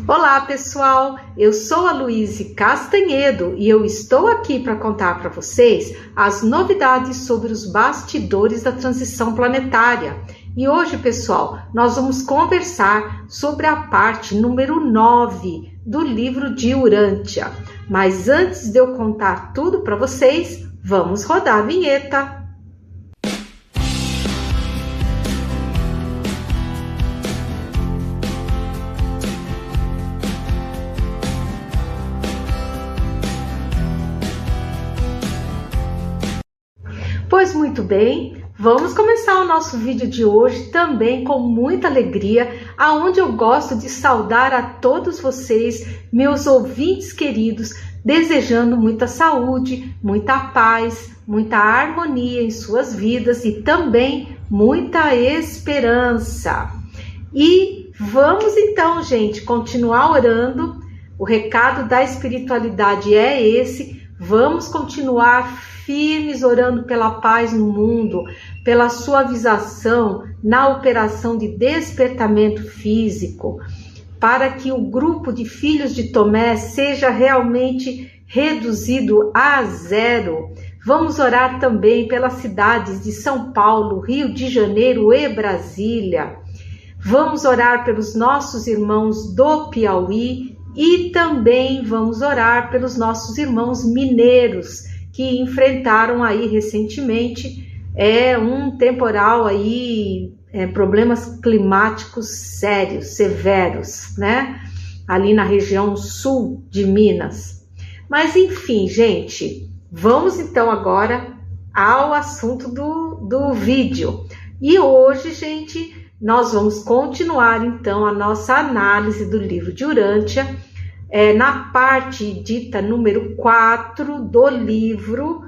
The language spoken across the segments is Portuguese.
Olá pessoal, eu sou a Luíse Castanhedo e eu estou aqui para contar para vocês as novidades sobre os bastidores da transição planetária. E hoje, pessoal, nós vamos conversar sobre a parte número 9 do livro de Urântia. Mas antes de eu contar tudo para vocês, vamos rodar a vinheta. Pois muito bem, vamos começar o nosso vídeo de hoje também com muita alegria, aonde eu gosto de saudar a todos vocês, meus ouvintes queridos, desejando muita saúde, muita paz, muita harmonia em suas vidas e também muita esperança. E vamos então, gente, continuar orando. O recado da espiritualidade é esse. Vamos continuar firmes orando pela paz no mundo, pela suavização na operação de despertamento físico, para que o grupo de filhos de Tomé seja realmente reduzido a zero. Vamos orar também pelas cidades de São Paulo, Rio de Janeiro e Brasília. Vamos orar pelos nossos irmãos do Piauí e também vamos orar pelos nossos irmãos mineiros que enfrentaram aí recentemente um temporal aí, problemas climáticos sérios, severos, né? Ali na região sul de Minas. Mas enfim, gente, vamos então agora ao assunto do vídeo. E hoje, gente, nós vamos continuar então a nossa análise do livro de Urântia, na parte dita número 4 do livro,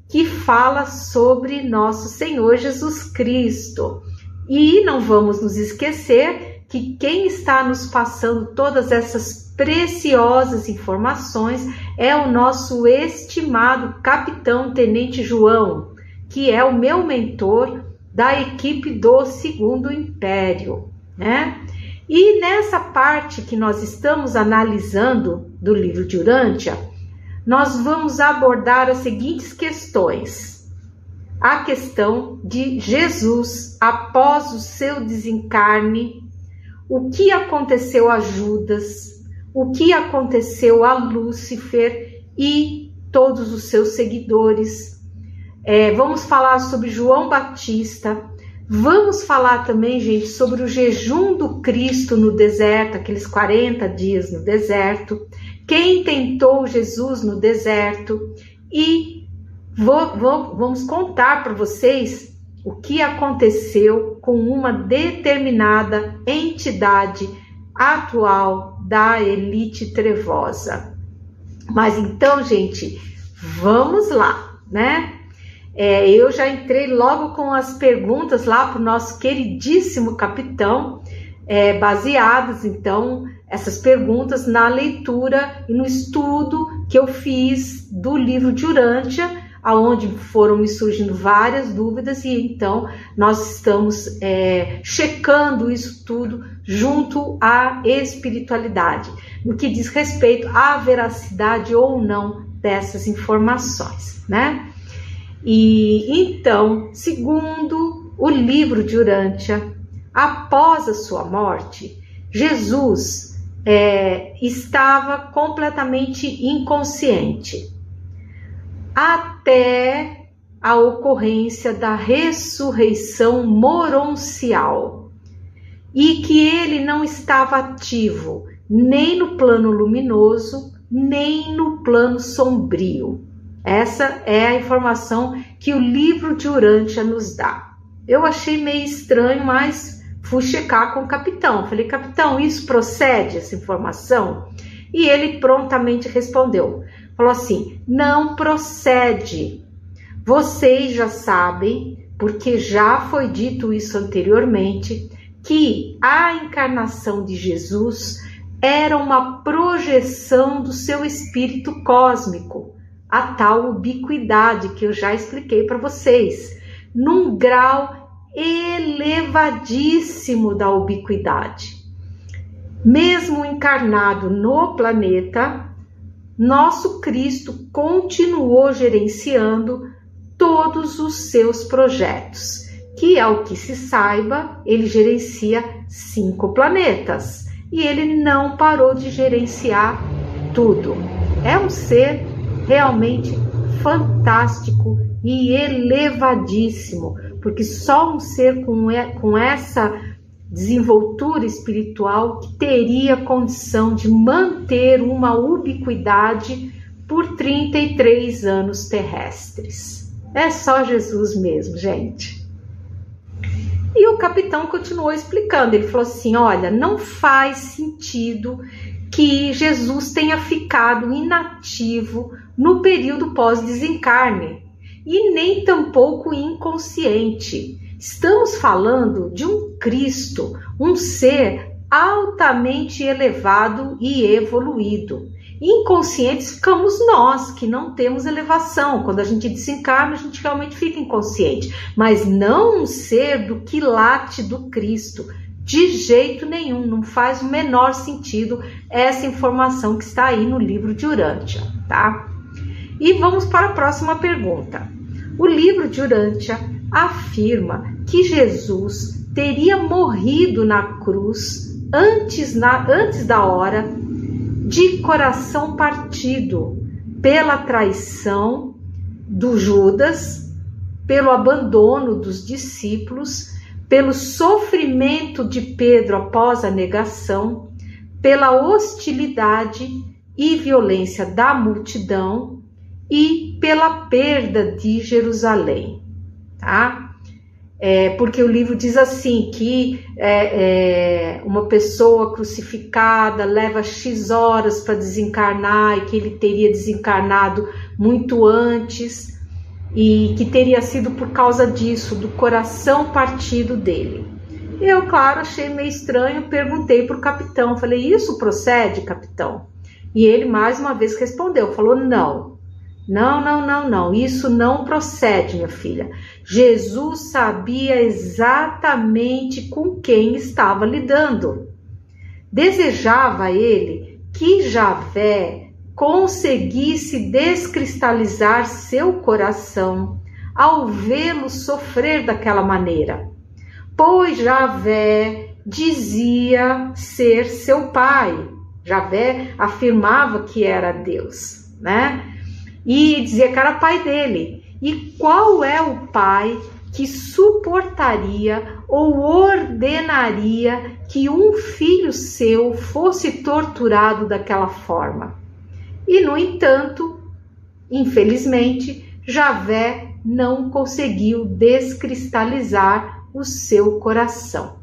que fala sobre nosso Senhor Jesus Cristo. E não vamos nos esquecer que quem está nos passando todas essas preciosas informações é o nosso estimado Capitão Tenente João, que é o meu mentor da equipe do Segundo Império, né? E nessa parte que nós estamos analisando do livro de Urântia, nós vamos abordar as seguintes questões. A questão de Jesus após o seu desencarne, o que aconteceu a Judas, o que aconteceu a Lúcifer e todos os seus seguidores. Vamos falar sobre João Batista. Vamos falar também, gente, sobre o jejum do Cristo no deserto, aqueles 40 dias no deserto, quem tentou Jesus no deserto, e vamos contar para vocês o que aconteceu com uma determinada entidade atual da elite trevosa. Mas então, gente, vamos lá, né? Eu já entrei logo com as perguntas lá para o nosso queridíssimo capitão, baseadas, então, essas perguntas na leitura e no estudo que eu fiz do livro de Urântia, aonde foram me surgindo várias dúvidas, e então nós estamos checando isso tudo junto à espiritualidade, no que diz respeito à veracidade ou não dessas informações, né? E então, segundo o livro de Urântia, após a sua morte, Jesus estava completamente inconsciente, até a ocorrência da ressurreição moroncial, e que ele não estava ativo nem no plano luminoso, nem no plano sombrio. Essa é a informação que o livro de Urântia nos dá. Eu achei meio estranho, mas fui checar com o capitão. Falei, capitão, isso procede, essa informação? E ele prontamente respondeu. Falou assim, não procede. Vocês já sabem, porque já foi dito isso anteriormente, que a encarnação de Jesus era uma projeção do seu espírito cósmico, a tal ubiquidade que eu já expliquei para vocês, num grau elevadíssimo da ubiquidade. Mesmo encarnado no planeta, nosso Cristo continuou gerenciando todos os seus projetos, que, ao que se saiba, ele gerencia 5 planetas e ele não parou de gerenciar tudo. É um ser realmente fantástico e elevadíssimo, porque só um ser com essa desenvoltura espiritual que teria condição de manter uma ubiquidade por 33 anos terrestres. É só Jesus mesmo, gente. E o capitão continuou explicando, ele falou assim, olha, não faz sentido que Jesus tenha ficado inativo no período pós-desencarne, e nem tampouco inconsciente. Estamos falando de um Cristo, um ser altamente elevado e evoluído. Inconscientes ficamos nós, que não temos elevação. Quando a gente desencarna, a gente realmente fica inconsciente. Mas não um ser do quilate do Cristo. De jeito nenhum, não faz o menor sentido essa informação que está aí no livro de Urântia, tá? E vamos para a próxima pergunta. O livro de Urântia afirma que Jesus teria morrido na cruz antes da hora, de coração partido pela traição do Judas, pelo abandono dos discípulos, pelo sofrimento de Pedro após a negação, pela hostilidade e violência da multidão e pela perda de Jerusalém, tá? Porque o livro diz assim, que uma pessoa crucificada leva X horas para desencarnar e que ele teria desencarnado muito antes e que teria sido por causa disso, do coração partido dele. Eu, claro, achei meio estranho, perguntei para o capitão, falei, isso procede, capitão? E ele mais uma vez respondeu, falou, não, isso não procede, minha filha. Jesus sabia exatamente com quem estava lidando. Desejava ele que Javé conseguisse descristalizar seu coração ao vê-lo sofrer daquela maneira, pois Javé dizia ser seu pai. Javé afirmava que era Deus, né? E dizia que era pai dele. E qual é o pai que suportaria ou ordenaria que um filho seu fosse torturado daquela forma? E, no entanto, infelizmente, Javé não conseguiu descristalizar o seu coração.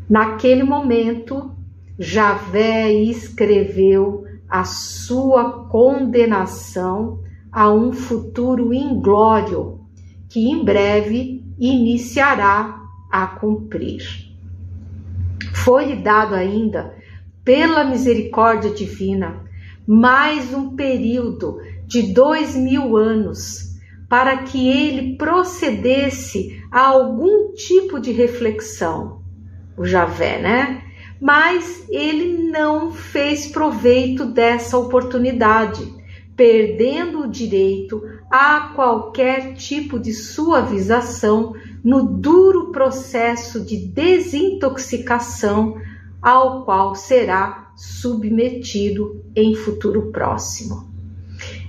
Naquele momento, Javé escreveu a sua condenação a um futuro inglório que em breve iniciará a cumprir. Foi-lhe dado ainda, pela misericórdia divina, mais um período de 2000 anos para que ele procedesse a algum tipo de reflexão, o Javé, né? Mas ele não fez proveito dessa oportunidade, perdendo o direito a qualquer tipo de suavização no duro processo de desintoxicação ao qual será submetido em futuro próximo.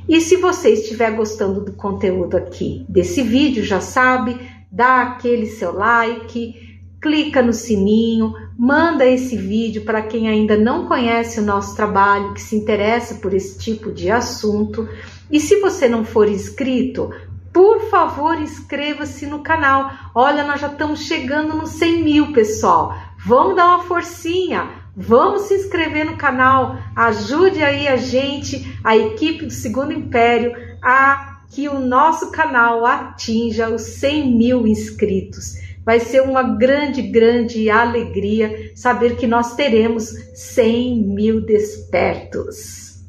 E se você estiver gostando do conteúdo aqui desse vídeo, já sabe, dá aquele seu like, clica no sininho, manda esse vídeo para quem ainda não conhece o nosso trabalho, que se interessa por esse tipo de assunto. E se você não for inscrito, por favor, inscreva-se no canal. Olha, nós já estamos chegando nos 100 mil, pessoal. Vamos dar uma forcinha, vamos se inscrever no canal. Ajude aí a gente, a equipe do Segundo Império, a que o nosso canal atinja os 100 mil inscritos. Vai ser uma grande alegria saber que nós teremos 100 mil despertos.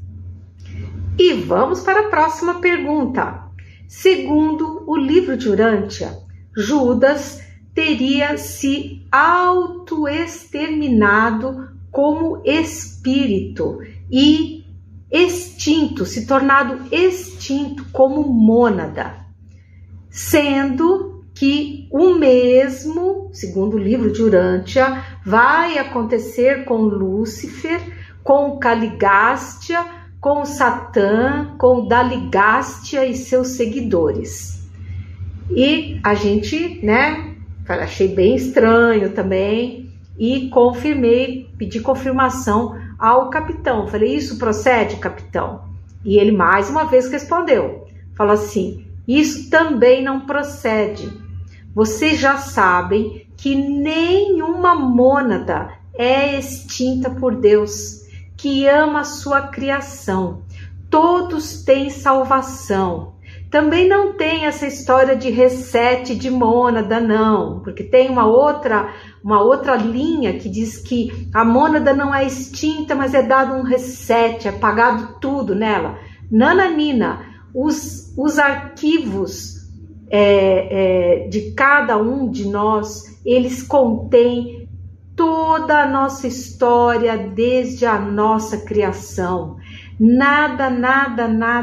E vamos para a próxima pergunta. Segundo o livro de Urântia, Judas teria se autoexterminado como espírito e extinto, se tornado extinto como mônada, sendo que o mesmo, segundo o livro de Urântia, vai acontecer com Lúcifer, com Caligástia, com Satã, com Daligástia e seus seguidores. E a gente, achei bem estranho também e confirmei, pedi confirmação ao capitão. Falei, isso procede, capitão? E ele mais uma vez respondeu, falou assim, isso também não procede. Vocês já sabem que nenhuma mônada é extinta por Deus, que ama a sua criação. Todos têm salvação. Também não tem essa história de reset de mônada, não, porque tem uma outra linha que diz que a mônada não é extinta, mas é dado um reset, é apagado tudo nela. Nananina, os arquivos de cada um de nós, eles contêm toda a nossa história desde a nossa criação. Nada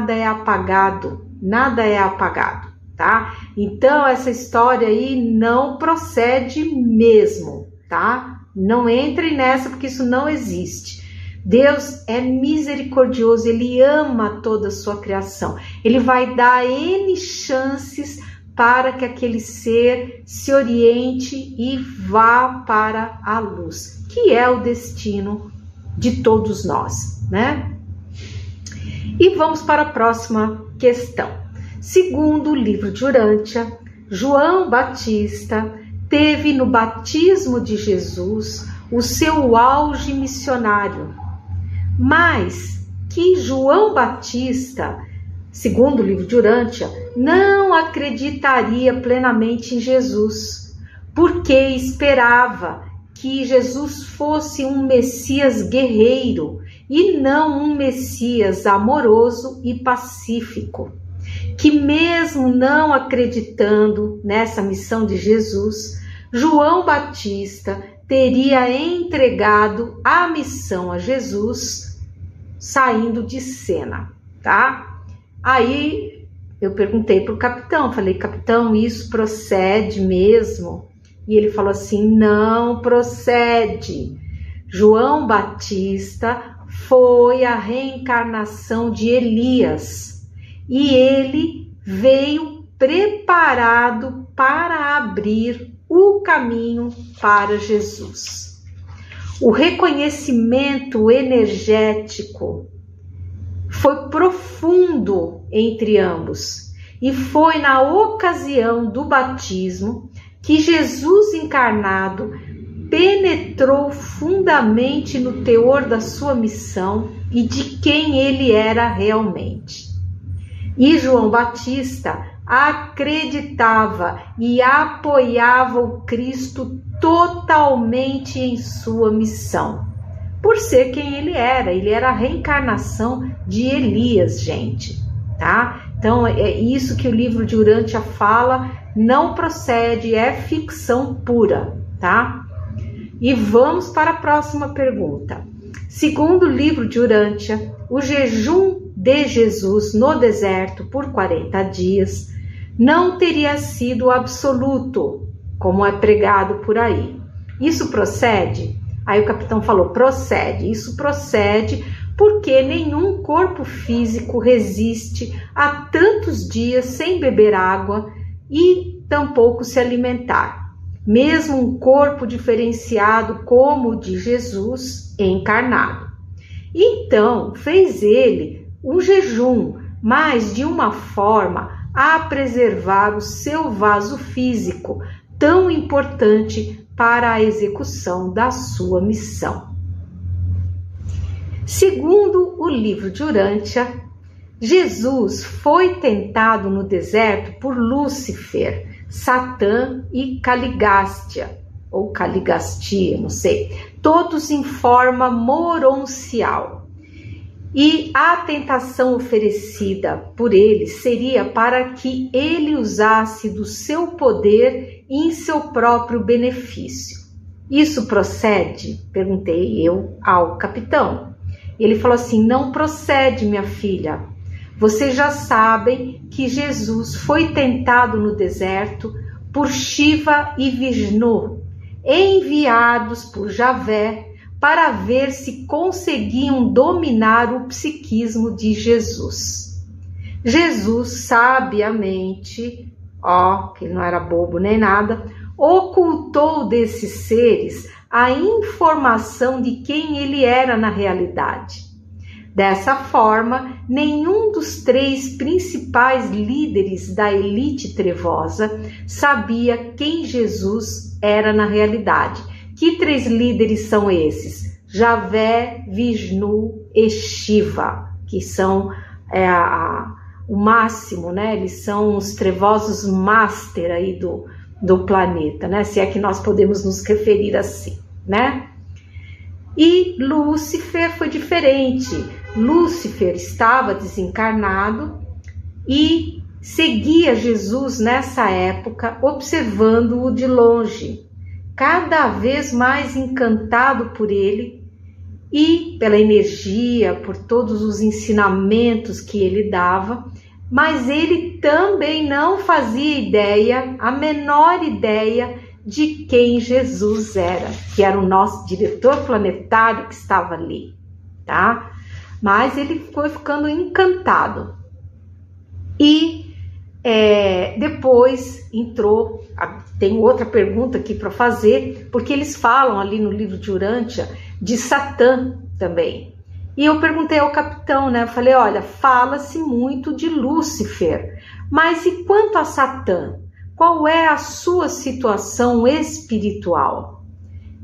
é apagado. Nada é apagado, tá? Então, essa história aí não procede mesmo, tá? Não entrem nessa, porque isso não existe. Deus é misericordioso, Ele ama toda a sua criação. Ele vai dar N chances para que aquele ser se oriente e vá para a luz, que é o destino de todos nós, né? E vamos para a próxima questão. Segundo o livro de Urântia, João Batista teve no batismo de Jesus o seu auge missionário, mas que João Batista, segundo o livro de Urântia, não acreditaria plenamente em Jesus, porque esperava que Jesus fosse um Messias guerreiro e não um Messias amoroso e pacífico, que mesmo não acreditando nessa missão de Jesus, João Batista teria entregado a missão a Jesus saindo de cena, tá? Aí eu perguntei para o capitão, falei, capitão, isso procede mesmo? E ele falou assim, não procede. João Batista foi a reencarnação de Elias e ele veio preparado para abrir o caminho para Jesus. O reconhecimento energético foi profundo entre ambos e foi na ocasião do batismo que Jesus encarnado penetrou fundamente no teor da sua missão e de quem ele era realmente. E João Batista acreditava e apoiava o Cristo totalmente em sua missão, por ser quem ele era a reencarnação de Elias, gente, tá? Então é isso que o livro de Urântia fala, não procede, é ficção pura, tá? E vamos para a próxima pergunta. Segundo o livro de Urântia, o jejum de Jesus no deserto por 40 dias não teria sido absoluto, como é pregado por aí. Isso procede? Aí o capitão falou, procede. Isso procede porque nenhum corpo físico resiste a tantos dias sem beber água e tampouco se alimentar. Mesmo um corpo diferenciado como o de Jesus encarnado. Então, fez ele um jejum, mas de uma forma a preservar o seu vaso físico, tão importante para a execução da sua missão. Segundo o livro de Urântia, Jesus foi tentado no deserto por Lúcifer, Satã e Caligástia, ou Caligastia, não sei, todos em forma moroncial. E a tentação oferecida por ele seria para que ele usasse do seu poder em seu próprio benefício. Isso procede? Perguntei eu ao capitão. Ele falou assim: não procede, minha filha. Vocês já sabem que Jesus foi tentado no deserto por Shiva e Vishnu, enviados por Javé para ver se conseguiam dominar o psiquismo de Jesus. Jesus, sabiamente, que ele não era bobo nem nada, ocultou desses seres a informação de quem ele era na realidade. Dessa forma, nenhum dos 3 principais líderes da elite trevosa sabia quem Jesus era na realidade. Que 3 líderes são esses? Javé, Vishnu e Shiva, que são o máximo, né? Eles são os trevosos master aí do planeta, né? Se é que nós podemos nos referir assim, né? E Lúcifer foi diferente. Lúcifer estava desencarnado e seguia Jesus nessa época, observando-o de longe, cada vez mais encantado por ele e pela energia, por todos os ensinamentos que ele dava, mas ele também não fazia ideia, a menor ideia, de quem Jesus era, que era o nosso diretor planetário que estava ali, tá? Mas ele foi ficando encantado. E depois entrou, tem outra pergunta aqui para fazer, porque eles falam ali no livro de Urântia de Satã também. E eu perguntei ao capitão, né? Eu falei, olha, fala-se muito de Lúcifer, mas e quanto a Satã? Qual é a sua situação espiritual?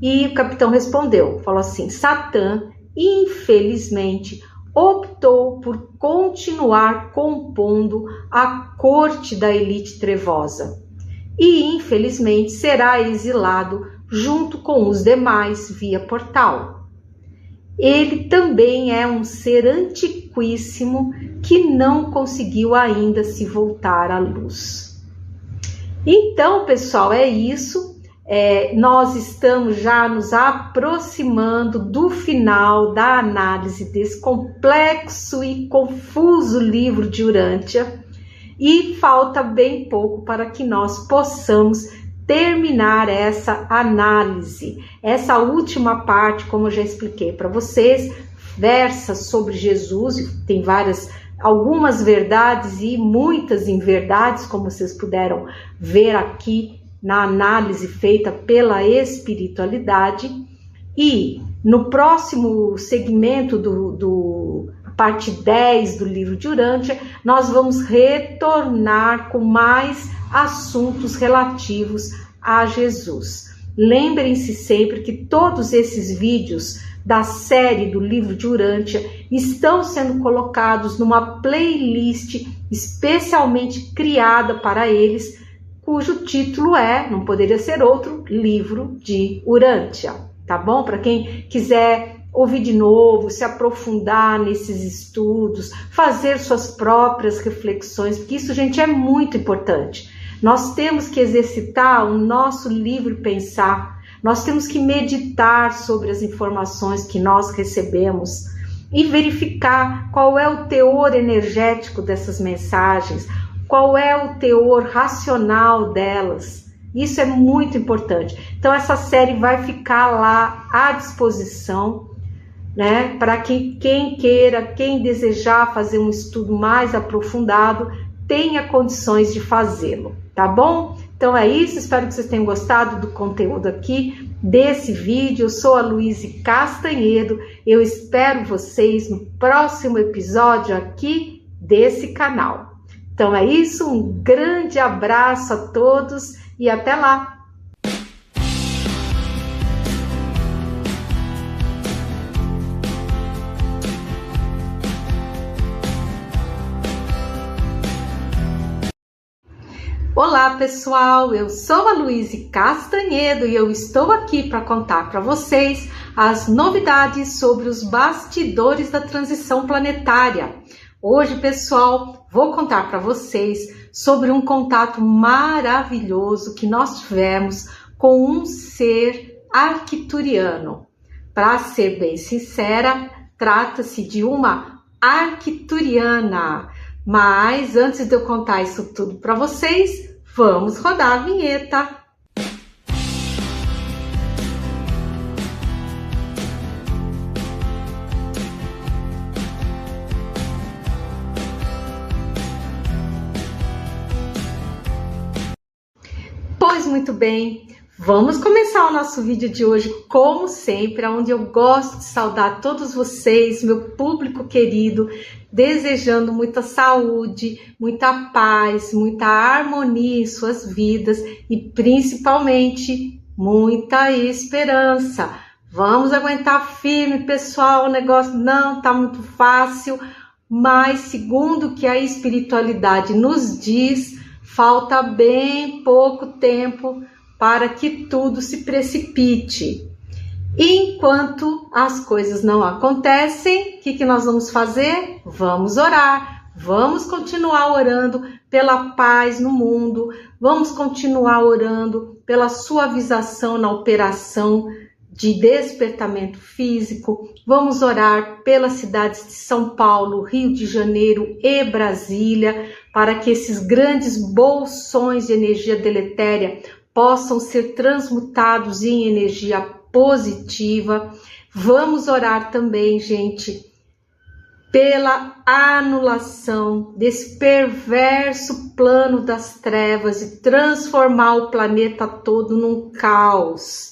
E o capitão respondeu, falou assim: Satã, infelizmente, optou por continuar compondo a corte da elite trevosa e, infelizmente, será exilado junto com os demais via portal. Ele também é um ser antiquíssimo que não conseguiu ainda se voltar à luz. Então, pessoal, é isso. Nós estamos já nos aproximando do final da análise desse complexo e confuso livro de Urântia e falta bem pouco para que nós possamos terminar essa análise. Essa última parte, como eu já expliquei para vocês, versa sobre Jesus, tem algumas verdades e muitas inverdades, como vocês puderam ver aqui na análise feita pela espiritualidade. E no próximo segmento parte 10 do livro de Urântia, nós vamos retornar com mais assuntos relativos a Jesus. Lembrem-se sempre que todos esses vídeos da série do livro de Urântia estão sendo colocados numa playlist especialmente criada para eles, cujo título não poderia ser outro, Livro de Urântia, tá bom? Para quem quiser ouvir de novo, se aprofundar nesses estudos, fazer suas próprias reflexões, porque isso, gente, é muito importante. Nós temos que exercitar o nosso livre pensar. Nós temos que meditar sobre as informações que nós recebemos e verificar qual é o teor energético dessas mensagens, qual é o teor racional delas. Isso é muito importante. Então, essa série vai ficar lá à disposição, né, para que quem queira, quem desejar fazer um estudo mais aprofundado, tenha condições de fazê-lo, tá bom? Então é isso, espero que vocês tenham gostado do conteúdo aqui, desse vídeo. Eu sou a Luíse Castanhedo, eu espero vocês no próximo episódio aqui desse canal. Então é isso, um grande abraço a todos e até lá! Olá pessoal, eu sou a Luíse Castanhedo e eu estou aqui para contar para vocês as novidades sobre os bastidores da transição planetária. Hoje, pessoal, vou contar para vocês sobre um contato maravilhoso que nós tivemos com um ser arcturiano. Para ser bem sincera, trata-se de uma arcturiana. Mas antes de eu contar isso tudo para vocês, vamos rodar a vinheta. Pois muito bem, vamos começar o nosso vídeo de hoje, como sempre, onde eu gosto de saudar todos vocês, meu público querido, desejando muita saúde, muita paz, muita harmonia em suas vidas e principalmente muita esperança. Vamos aguentar firme, pessoal, o negócio não tá muito fácil, mas segundo o que a espiritualidade nos diz, falta bem pouco tempo para que tudo se precipite. Enquanto as coisas não acontecem, o que nós vamos fazer? Vamos orar, vamos continuar orando pela paz no mundo, vamos continuar orando pela suavização na operação de despertamento físico, vamos orar pelas cidades de São Paulo, Rio de Janeiro e Brasília, para que esses grandes bolsões de energia deletéria possam ser transmutados em energia positiva. Vamos orar também, gente, pela anulação desse perverso plano das trevas e transformar o planeta todo num caos.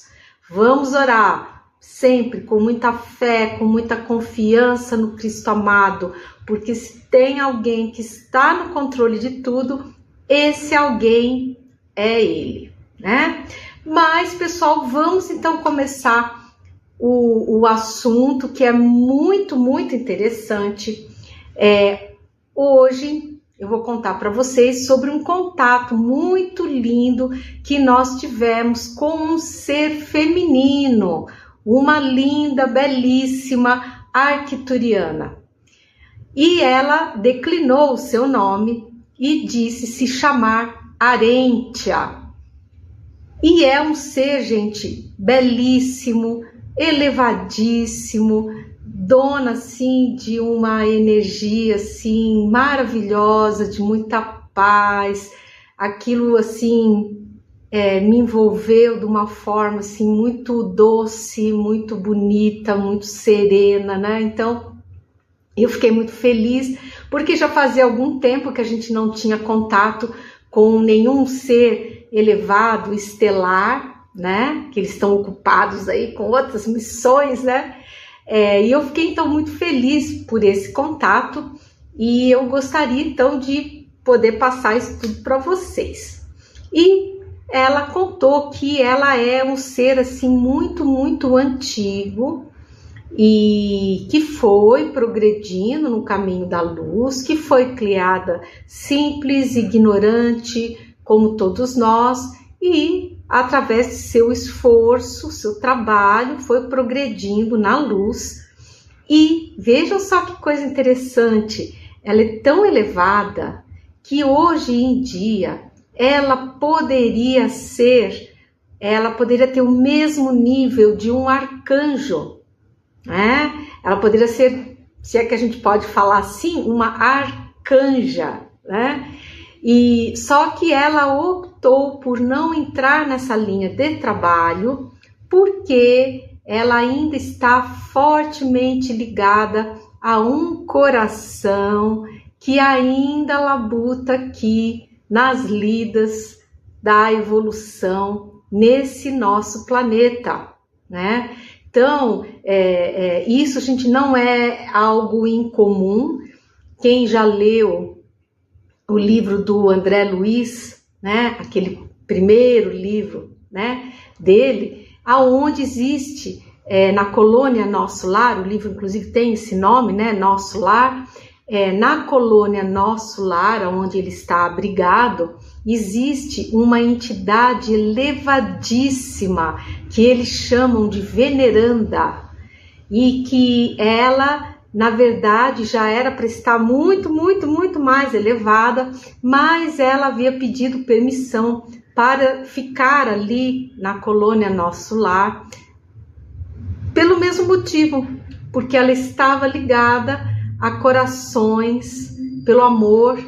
Vamos orar sempre com muita fé, com muita confiança no Cristo amado, porque se tem alguém que está no controle de tudo, esse alguém é Ele, né? Mas, pessoal, vamos então começar o assunto que é muito, muito interessante. Hoje eu vou contar para vocês sobre um contato muito lindo que nós tivemos com um ser feminino, uma linda, belíssima arcturiana. E ela declinou o seu nome e disse se chamar Arentia. E é um ser, gente, belíssimo, elevadíssimo, dona, assim, de uma energia, assim, maravilhosa, de muita paz. Aquilo, assim, me envolveu de uma forma, assim, muito doce, muito bonita, muito serena, né? Então, eu fiquei muito feliz, porque já fazia algum tempo que a gente não tinha contato com nenhum ser elevado, estelar, né? Que eles estão ocupados aí com outras missões, né? E eu fiquei então muito feliz por esse contato e eu gostaria então de poder passar isso tudo para vocês. E ela contou que ela é um ser assim muito, muito antigo e que foi progredindo no caminho da luz, que foi criada simples, ignorante, como todos nós, e através de seu esforço, seu trabalho, foi progredindo na luz. E vejam só que coisa interessante, ela é tão elevada que hoje em dia ela poderia ter o mesmo nível de um arcanjo, né? Ela poderia ser, se é que a gente pode falar assim, uma arcanja, né? E só que ela optou por não entrar nessa linha de trabalho porque ela ainda está fortemente ligada a um coração que ainda labuta aqui nas lidas da evolução nesse nosso planeta, né? Então, isso, gente, não é algo incomum. Quem já leu o livro do André Luiz, né, aquele primeiro livro, né, dele, aonde existe na colônia Nosso Lar, o livro inclusive tem esse nome, né, Nosso Lar, na colônia Nosso Lar, onde ele está abrigado, existe uma entidade elevadíssima que eles chamam de veneranda e que ela, na verdade, já era para estar muito, muito, muito mais elevada, mas ela havia pedido permissão para ficar ali na colônia Nosso Lar, pelo mesmo motivo, porque ela estava ligada a corações, pelo amor,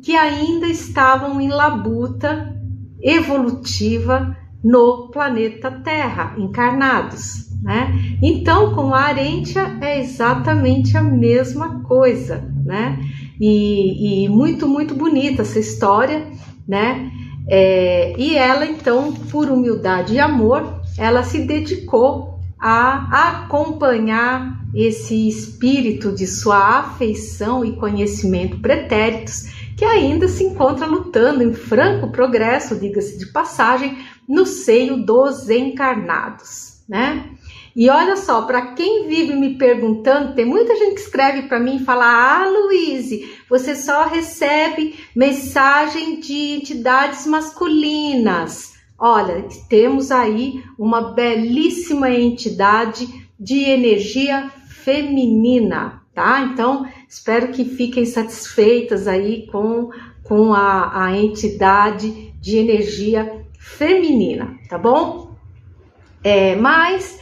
que ainda estavam em labuta evolutiva no planeta Terra, encarnados, né? Então, com a Arentia é exatamente a mesma coisa, né? E muito, muito bonita essa história, né? E ela, então, por humildade e amor, ela se dedicou a acompanhar esse espírito de sua afeição e conhecimento pretéritos, que ainda se encontra lutando em franco progresso, diga-se de passagem, no seio dos encarnados, né? E olha só, para quem vive me perguntando, tem muita gente que escreve para mim e fala: ah, Luíse, você só recebe mensagem de entidades masculinas. Olha, temos aí uma belíssima entidade de energia feminina, tá? Então, espero que fiquem satisfeitas aí com a entidade de energia feminina, tá bom? Mas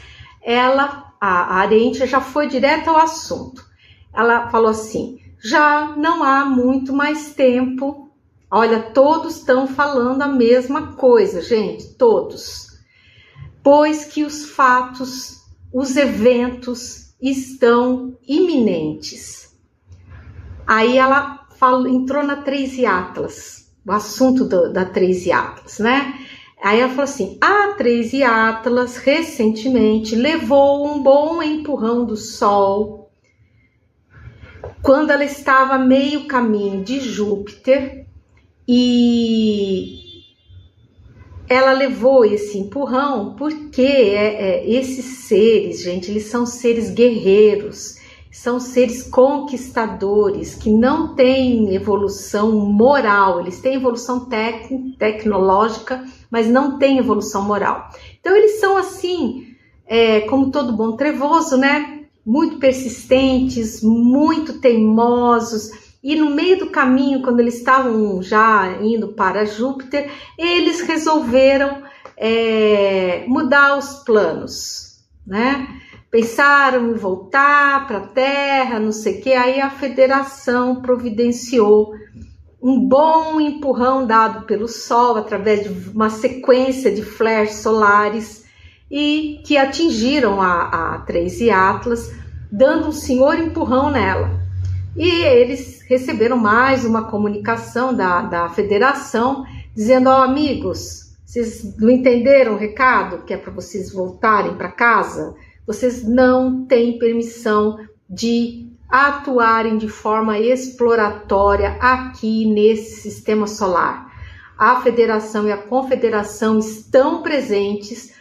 a Arentia já foi direto ao assunto. Ela falou assim: já não há muito mais tempo. Olha, todos estão falando a mesma coisa, gente, todos. Pois que os fatos, os eventos estão iminentes. Aí ela entrou na 3i Atlas, o assunto da 3i Atlas, né? Aí ela falou assim: a 3i Atlas recentemente levou um bom empurrão do Sol quando ela estava meio caminho de Júpiter, e ela levou esse empurrão porque esses seres, gente, eles são seres guerreiros, são seres conquistadores, que não têm evolução moral, eles têm evolução tecnológica, mas não têm evolução moral. Então eles são assim, como todo bom trevoso, né? Muito persistentes, muito teimosos. E no meio do caminho, quando eles estavam já indo para Júpiter, eles resolveram mudar os planos, né? Pensaram em voltar para a Terra, não sei o que. Aí a Federação providenciou um bom empurrão dado pelo Sol através de uma sequência de flares solares e que atingiram a 3i Atlas, dando um senhor empurrão nela. E eles receberam mais uma comunicação da Federação dizendo: ó, amigos, vocês não entenderam o recado que é para vocês voltarem para casa? Vocês não têm permissão de atuarem de forma exploratória aqui nesse sistema solar. A Federação e a Confederação estão presentes,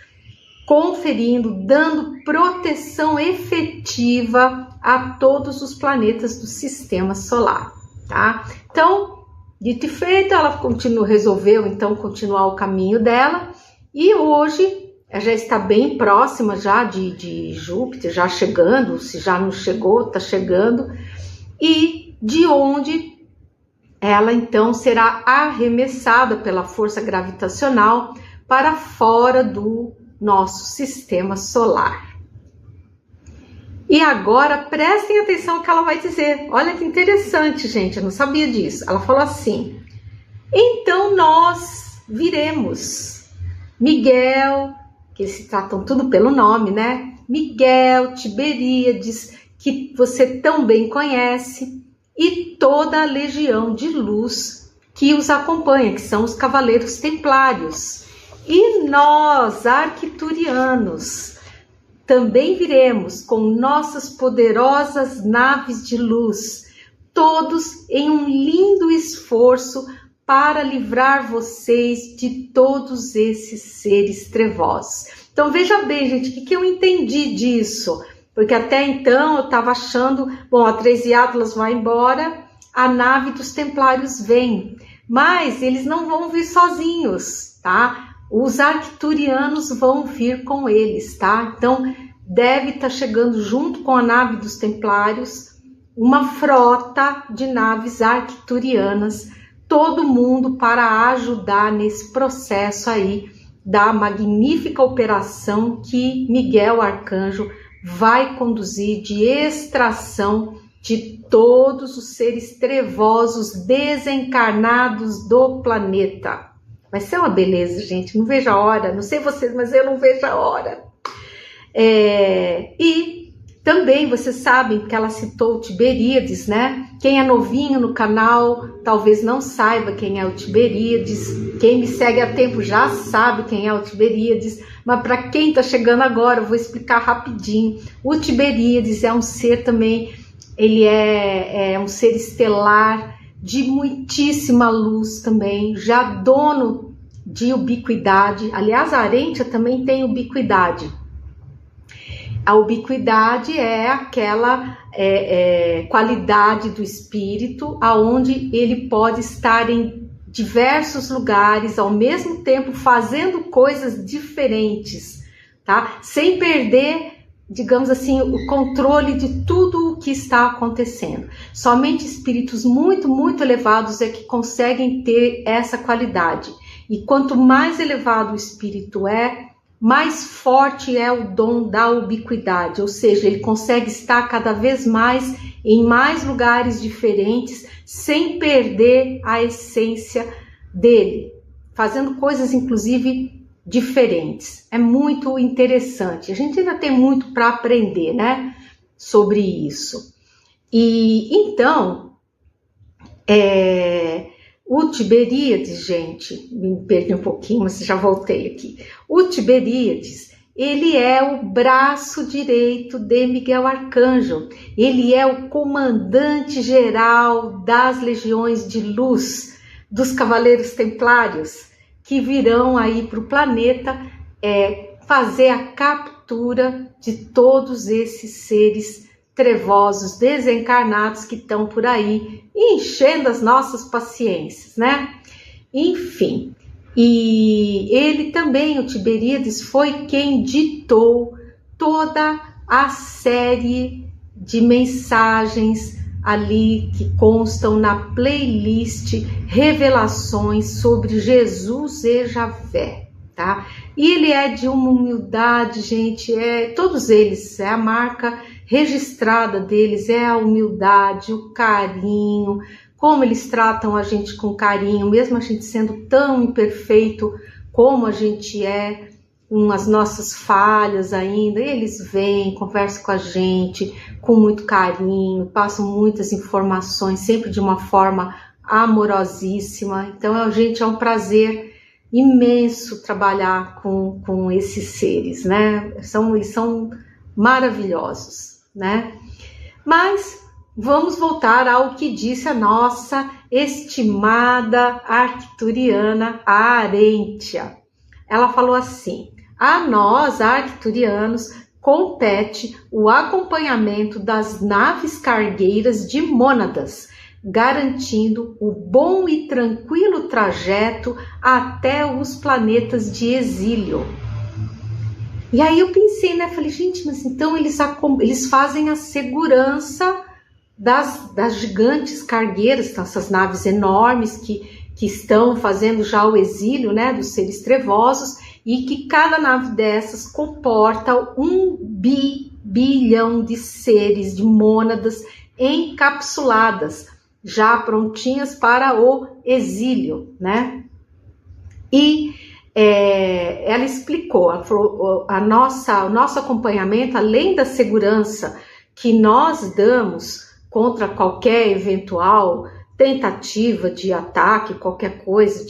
conferindo, dando proteção efetiva a todos os planetas do sistema solar, tá? Então, dito e feito, ela resolveu então continuar o caminho dela, e hoje ela já está bem próxima já de Júpiter, já chegando, se já não chegou, está chegando, e de onde ela então será arremessada pela força gravitacional para fora do nosso sistema solar. E agora prestem atenção no que ela vai dizer. Olha que interessante, gente, eu não sabia disso. Ela falou assim: então nós viremos Miguel, que se tratam tudo pelo nome, né? Miguel, Tiberíades, que você tão bem conhece, e toda a legião de luz que os acompanha, que são os Cavaleiros Templários. E nós, arcturianos, também viremos com nossas poderosas naves de luz, todos em um lindo esforço para livrar vocês de todos esses seres trevosos. Então veja bem, gente, o que eu entendi disso? Porque até então eu estava achando, bom, a 3i Atlas vai embora, a nave dos Templários vem, mas eles não vão vir sozinhos, tá? Os arcturianos vão vir com eles, tá? Então, deve estar chegando junto com a nave dos Templários uma frota de naves arcturianas, todo mundo para ajudar nesse processo aí da magnífica operação que Miguel Arcanjo vai conduzir de extração de todos os seres trevosos desencarnados do planeta. Vai ser uma beleza, gente, não vejo a hora, não sei vocês, mas eu não vejo a hora. E também vocês sabem que ela citou o Tiberíades, né? Quem é novinho no canal talvez não saiba quem é o Tiberíades. Quem me segue há tempo já sabe quem é o Tiberíades. Mas para quem está chegando agora, eu vou explicar rapidinho. O Tiberíades é um ser também, ele é um ser estelar de muitíssima luz também, já dono de ubiquidade. Aliás, a Arentia também tem ubiquidade. A ubiquidade é aquela qualidade do espírito aonde ele pode estar em diversos lugares ao mesmo tempo fazendo coisas diferentes, tá? Sem perder, digamos assim, o controle de tudo o que está acontecendo. Somente espíritos muito, muito elevados é que conseguem ter essa qualidade. E quanto mais elevado o espírito mais forte é o dom da ubiquidade, ou seja, ele consegue estar cada vez mais em mais lugares diferentes, sem perder a essência dele, fazendo coisas inclusive diferentes. É muito interessante. A gente ainda tem muito para aprender, né, sobre isso. E então, o Tiberíades, gente, me perdi um pouquinho, mas já voltei aqui. O Tiberíades, ele é o braço direito de Miguel Arcanjo. Ele é o comandante geral das legiões de luz, dos Cavaleiros Templários, que virão aí para o planeta fazer a captura de todos esses seres trevosos, desencarnados que estão por aí, enchendo as nossas paciências, né? Enfim, e ele também, o Tiberíades, foi quem ditou toda a série de mensagens ali que constam na playlist Revelações sobre Jesus e Javé, tá? E ele é de uma humildade, gente, todos eles, a marca registrada deles é a humildade, o carinho, como eles tratam a gente com carinho, mesmo a gente sendo tão imperfeito como a gente é, com as nossas falhas ainda, eles vêm, conversam com a gente com muito carinho, passam muitas informações, sempre de uma forma amorosíssima. Então, gente, é um prazer imenso trabalhar com esses seres, né? Eles são maravilhosos, né? Mas vamos voltar ao que disse a nossa estimada arcturiana Arentia. Ela falou assim: a nós, arcturianos, compete o acompanhamento das naves cargueiras de mônadas, garantindo o bom e tranquilo trajeto até os planetas de exílio. E aí eu pensei, né? Falei, gente, mas então eles fazem a segurança das gigantes cargueiras, então essas naves enormes que estão fazendo já o exílio, né, dos seres trevosos, e que cada nave dessas comporta 1 bilhão de seres, de mônadas encapsuladas, já prontinhas para o exílio, né? E ela explicou, ela falou, o nosso acompanhamento, além da segurança que nós damos contra qualquer eventual tentativa de ataque, qualquer coisa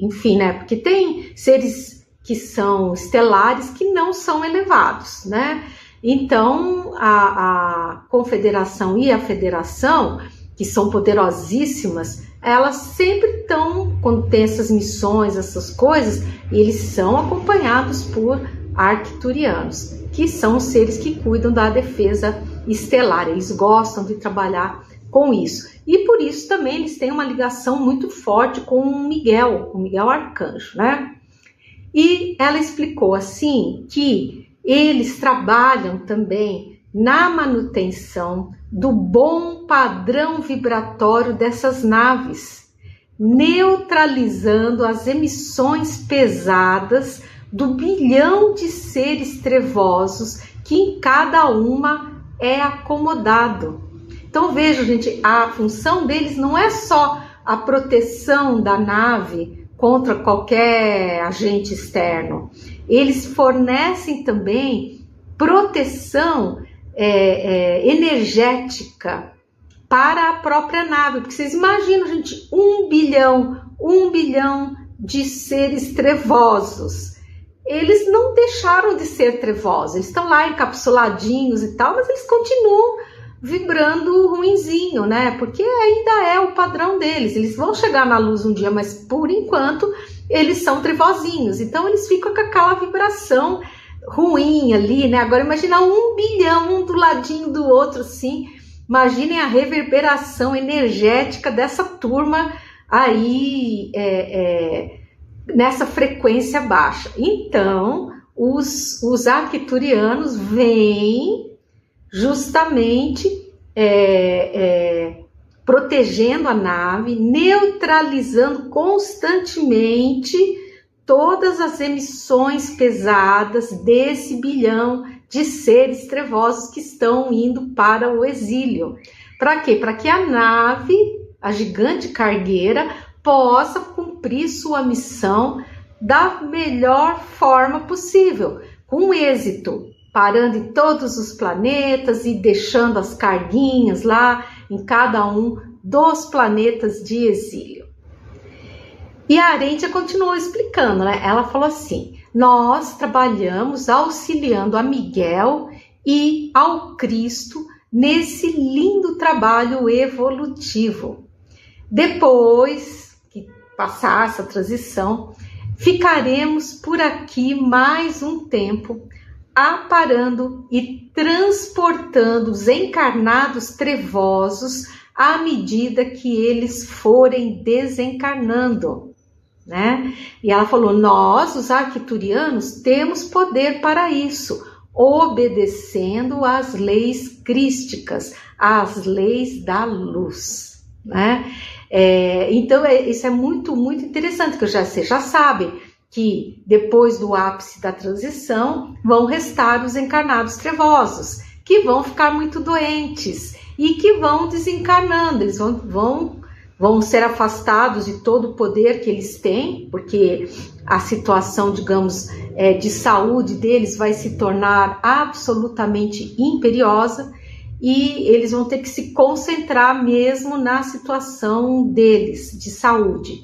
enfim, né? Porque tem seres que são estelares que não são elevados, né? Então, a Confederação e a Federação, que são poderosíssimas, elas sempre estão, quando tem essas missões, essas coisas, eles são acompanhados por arcturianos, que são os seres que cuidam da defesa estelar. Eles gostam de trabalhar com isso. E por isso também eles têm uma ligação muito forte com o Miguel Arcanjo, né? E ela explicou assim que eles trabalham também na manutenção do bom padrão vibratório dessas naves, neutralizando as emissões pesadas do bilhão de seres trevosos que em cada uma é acomodado. Então veja, gente, a função deles não é só a proteção da nave contra qualquer agente externo. Eles fornecem também proteção energética para a própria nave, porque vocês imaginam, gente, 1 bilhão de seres trevosos. Eles não deixaram de ser trevosos, eles estão lá encapsuladinhos e tal, mas eles continuam vibrando ruinzinho, né? Porque ainda é o padrão deles. Eles vão chegar na luz um dia, mas por enquanto eles são trevozinhos. Então eles ficam com aquela vibração ruim ali, né? Agora imagina 1 bilhão, um do ladinho do outro, assim. Imaginem a reverberação energética dessa turma aí nessa frequência baixa. Então os arcturianos vêm justamente protegendo a nave, neutralizando constantemente todas as emissões pesadas desse bilhão de seres trevosos que estão indo para o exílio. Para quê? Para que a nave, a gigante cargueira, possa cumprir sua missão da melhor forma possível, com êxito, parando em todos os planetas e deixando as carguinhas lá em cada um dos planetas de exílio. E a Arentia continuou explicando, né? Ela falou assim: nós trabalhamos auxiliando a Miguel e ao Cristo nesse lindo trabalho evolutivo. Depois que passar essa transição, ficaremos por aqui mais um tempo, aparando e transportando os encarnados trevosos à medida que eles forem desencarnando, né? E ela falou: nós, os arcturianos, temos poder para isso, obedecendo às leis crísticas, às leis da luz, né? Então isso é muito, muito interessante, que vocês já sabem que depois do ápice da transição vão restar os encarnados trevosos, que vão ficar muito doentes e que vão desencarnando. Eles vão ser afastados de todo o poder que eles têm, porque a situação, digamos, de saúde deles vai se tornar absolutamente imperiosa e eles vão ter que se concentrar mesmo na situação deles de saúde.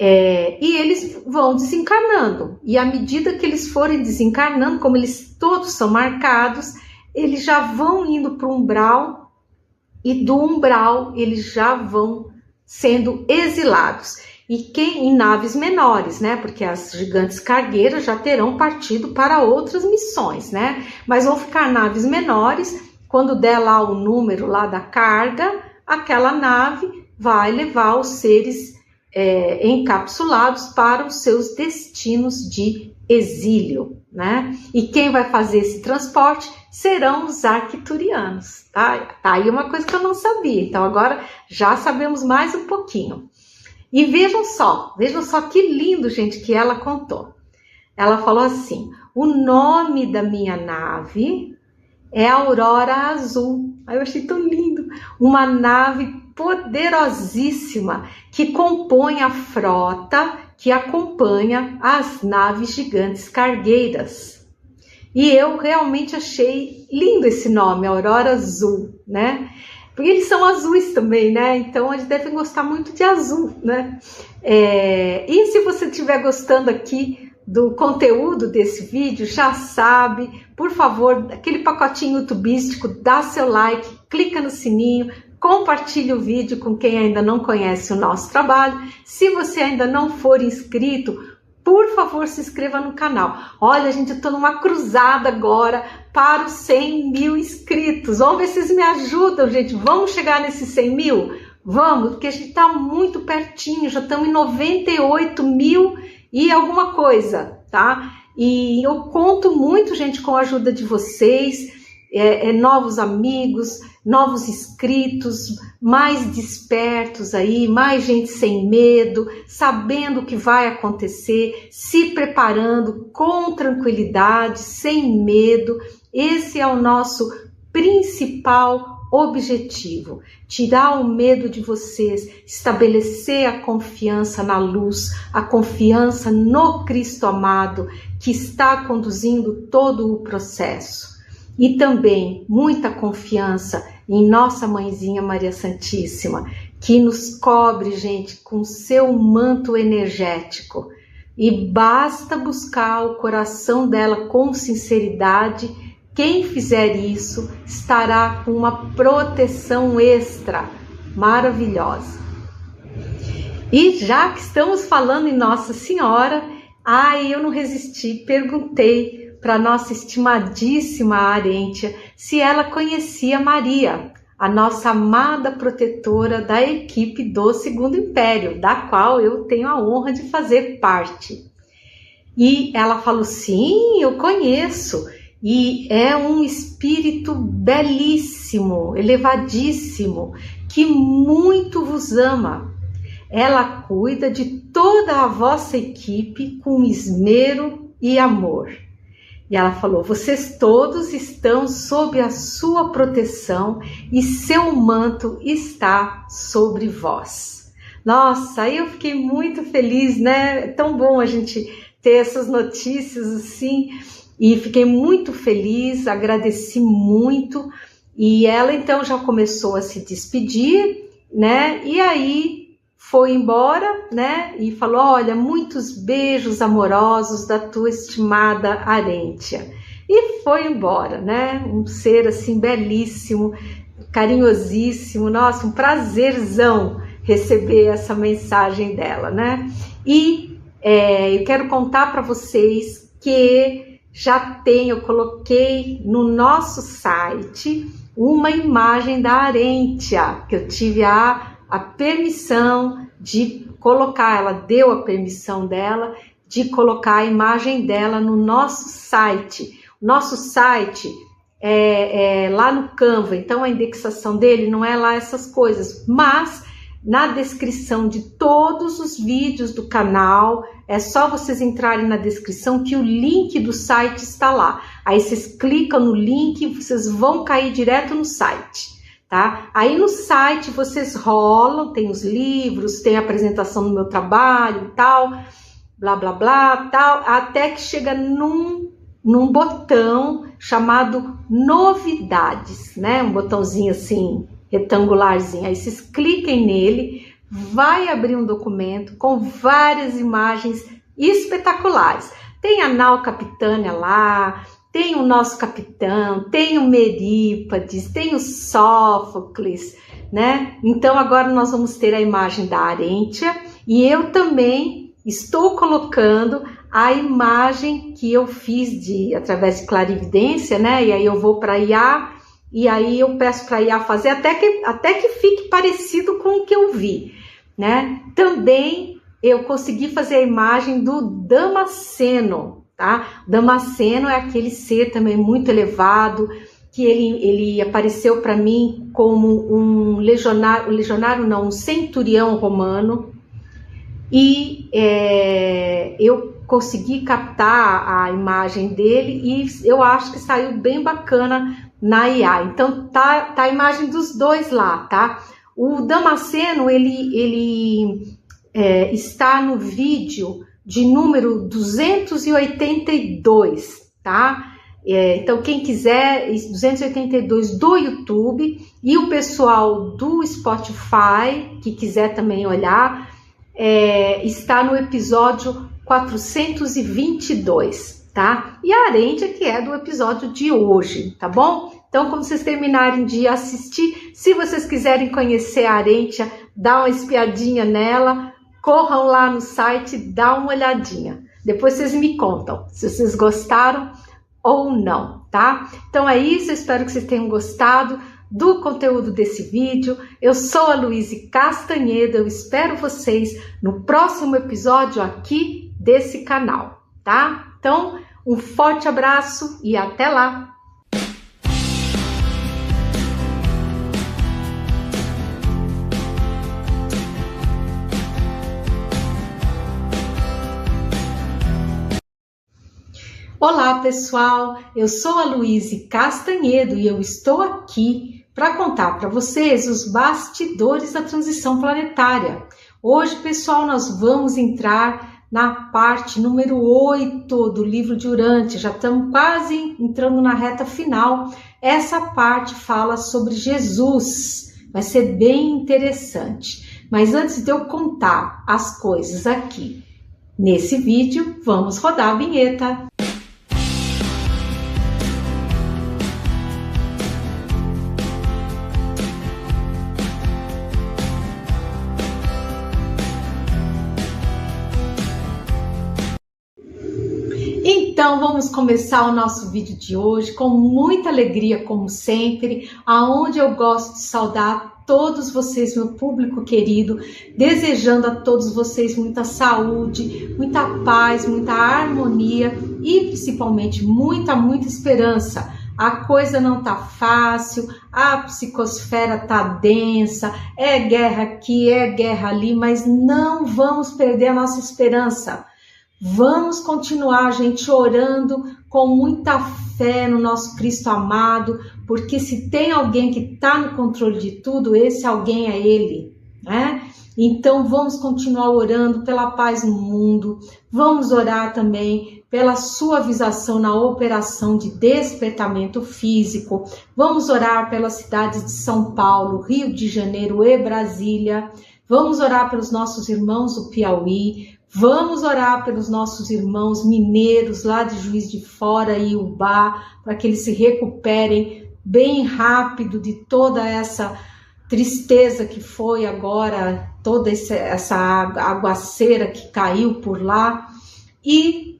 E eles vão desencarnando, e à medida que eles forem desencarnando, como eles todos são marcados, eles já vão indo para o umbral, e do umbral eles já vão sendo exilados, e em naves menores, né? Porque as gigantes cargueiras já terão partido para outras missões, né? Mas vão ficar naves menores. Quando der lá o número lá da carga, aquela nave vai levar os seres encapsulados para os seus destinos de exílio, né? E quem vai fazer esse transporte serão os arcturianos, tá? Tá aí uma coisa que eu não sabia, então agora já sabemos mais um pouquinho. E vejam só que lindo, gente, que ela contou. Ela falou assim: o nome da minha nave é Aurora Azul. Aí eu achei tão lindo. Uma nave poderosíssima que compõe a frota que acompanha as naves gigantes cargueiras. E eu realmente achei lindo esse nome, Aurora Azul, né? Porque eles são azuis também, né? Então eles devem gostar muito de azul, né? E se você estiver gostando aqui do conteúdo desse vídeo, já sabe, por favor, aquele pacotinho youtubístico, dá seu like, clica no sininho, compartilhe o vídeo com quem ainda não conhece o nosso trabalho. Se você ainda não for inscrito, por favor, se inscreva no canal. Olha, gente, eu estou numa cruzada agora para os 100 mil inscritos. Vamos ver se vocês me ajudam, gente. Vamos chegar nesses 100 mil? Vamos, porque a gente está muito pertinho, já estamos em 98 mil e alguma coisa, tá? E eu conto muito, gente, com a ajuda de vocês. novos amigos, novos inscritos, mais despertos aí, mais gente sem medo, sabendo o que vai acontecer, se preparando com tranquilidade, sem medo. Esse é o nosso principal objetivo, tirar o medo de vocês, estabelecer a confiança na luz, a confiança no Cristo amado, que está conduzindo todo o processo. E também muita confiança em nossa Mãezinha Maria Santíssima, que nos cobre, gente, com seu manto energético. E basta buscar o coração dela com sinceridade. Quem fizer isso estará com uma proteção extra maravilhosa. E já que estamos falando em Nossa Senhora, eu não resisti, perguntei para nossa estimadíssima Arêntia se ela conhecia Maria, a nossa amada protetora da equipe do Segundo Império, da qual eu tenho a honra de fazer parte. E ela falou: sim, eu conheço. E é um espírito belíssimo, elevadíssimo, que muito vos ama. Ela cuida de toda a vossa equipe com esmero e amor. E ela falou: vocês todos estão sob a sua proteção e seu manto está sobre vós. Nossa, aí eu fiquei muito feliz, né? É tão bom a gente ter essas notícias assim. E fiquei muito feliz, agradeci muito. E ela então já começou a se despedir, né? E aí foi embora, né? E falou: olha, muitos beijos amorosos da tua estimada Arêntia. E foi embora, né? Um ser assim belíssimo, carinhosíssimo. Nossa, um prazerzão receber essa mensagem dela, né? E eu quero contar para vocês que eu coloquei no nosso site uma imagem da Arêntia, que eu tive a permissão de colocar, ela deu a permissão dela de colocar a imagem dela no nosso site. O nosso site é lá no Canva, então a indexação dele não é lá essas coisas, mas na descrição de todos os vídeos do canal, é só vocês entrarem na descrição que o link do site está lá. Aí vocês clicam no link e vocês vão cair direto no site, tá? Aí no site vocês rolam, tem os livros, tem a apresentação do meu trabalho e tal, blá, blá, blá, tal, até que chega num botão chamado Novidades, né? Um botãozinho assim, retangularzinho. Aí vocês cliquem nele, vai abrir um documento com várias imagens espetaculares. Tem a nau Capitânia lá, tem o nosso capitão, tem o Merípades, tem o Sófocles, né? Então agora nós vamos ter a imagem da Arêntia e eu também estou colocando a imagem que eu fiz através de clarividência, né? E aí eu vou para IA e aí eu peço para IA fazer até que fique parecido com o que eu vi, né? Também eu consegui fazer a imagem do Damasceno, tá? Damasceno é aquele ser também muito elevado, que ele apareceu para mim como um um centurião romano, e eu consegui captar a imagem dele e eu acho que saiu bem bacana na IA. Então tá a imagem dos dois lá, tá? O Damasceno, ele está no vídeo de número 282, tá? Então quem quiser, 282 do YouTube, e o pessoal do Spotify, que quiser também olhar, está no episódio 422, tá? E a Arêntia, que é do episódio de hoje, tá bom? Então, quando vocês terminarem de assistir, se vocês quiserem conhecer a Arêntia, dá uma espiadinha nela, corram lá no site, dá uma olhadinha. Depois vocês me contam se vocês gostaram ou não, tá? Então é isso, eu espero que vocês tenham gostado do conteúdo desse vídeo. Eu sou a Luíse Castanhedo, eu espero vocês no próximo episódio aqui desse canal, tá? Então, um forte abraço e até lá! Olá pessoal, eu sou a Luíse Castanhedo e eu estou aqui para contar para vocês os bastidores da transição planetária. Hoje, pessoal, nós vamos entrar na parte número 8 do livro de Urântia, já estamos quase entrando na reta final. Essa parte fala sobre Jesus, vai ser bem interessante. Mas antes de eu contar as coisas aqui nesse vídeo, vamos rodar a vinheta. Então vamos começar o nosso vídeo de hoje com muita alegria, como sempre, aonde eu gosto de saudar todos vocês, meu público querido, desejando a todos vocês muita saúde, muita paz, muita harmonia e principalmente muita esperança. A coisa não tá fácil, a psicosfera tá densa, é guerra aqui, é guerra ali, mas não vamos perder a nossa esperança. Vamos continuar, gente, orando com muita fé no nosso Cristo amado, porque se tem alguém que está no controle de tudo, esse alguém é Ele, né? Então vamos continuar orando pela paz no mundo, vamos orar também pela suavização na operação de despertamento físico, vamos orar pelas cidades de São Paulo, Rio de Janeiro e Brasília, vamos orar pelos nossos irmãos do Piauí, vamos orar pelos nossos irmãos mineiros lá de Juiz de Fora e Ubá, para que eles se recuperem bem rápido de toda essa tristeza que foi agora, toda essa aguaceira que caiu por lá. E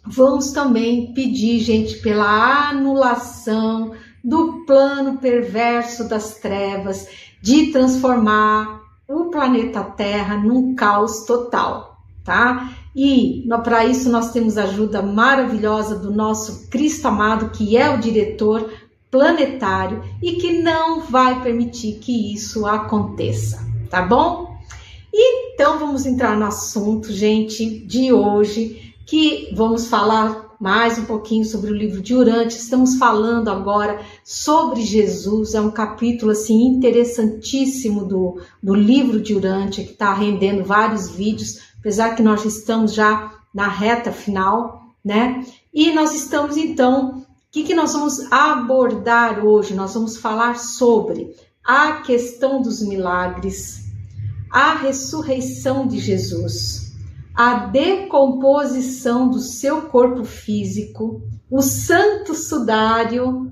vamos também pedir, gente, pela anulação do plano perverso das trevas de transformar o planeta Terra num caos total. Tá? E para isso nós temos a ajuda maravilhosa do nosso Cristo amado, que é o diretor planetário e que não vai permitir que isso aconteça, tá bom? Então vamos entrar no assunto, gente, de hoje, que vamos falar mais um pouquinho sobre o livro de Urântia. Estamos falando agora sobre Jesus, é um capítulo assim interessantíssimo do livro de Urântia, que está rendendo vários vídeos, apesar que nós estamos já na reta final, né? E nós estamos, então, o que nós vamos abordar hoje? Nós vamos falar sobre a questão dos milagres, a ressurreição de Jesus, a decomposição do seu corpo físico, o santo sudário,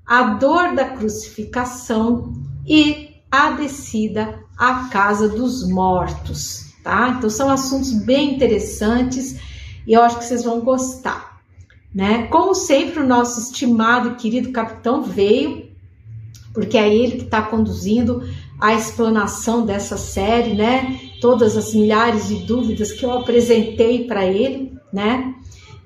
a dor da crucificação e a descida à casa dos mortos. Tá? Então são assuntos bem interessantes e eu acho que vocês vão gostar, né? Como sempre, o nosso estimado e querido capitão veio, porque é ele que está conduzindo a explanação dessa série, né? Todas as milhares de dúvidas que eu apresentei para ele, né?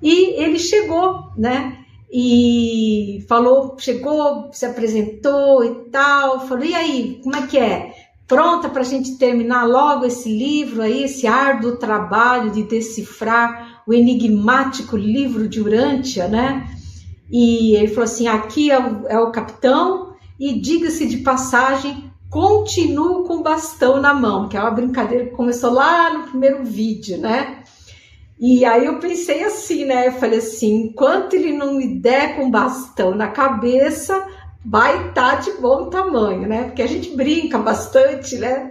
E ele chegou, né? E falou, chegou, se apresentou e tal, falou, e aí, como é que é? Pronta para a gente terminar logo esse livro aí, esse árduo trabalho de decifrar o enigmático livro de Urântia, né? E ele falou assim, aqui é o capitão e diga-se de passagem, continuo com o bastão na mão, que é uma brincadeira que começou lá no primeiro vídeo, né? E aí eu pensei assim, né? Eu falei assim, enquanto ele não me der com o bastão na cabeça, vai estar de bom tamanho, né? Porque a gente brinca bastante, né?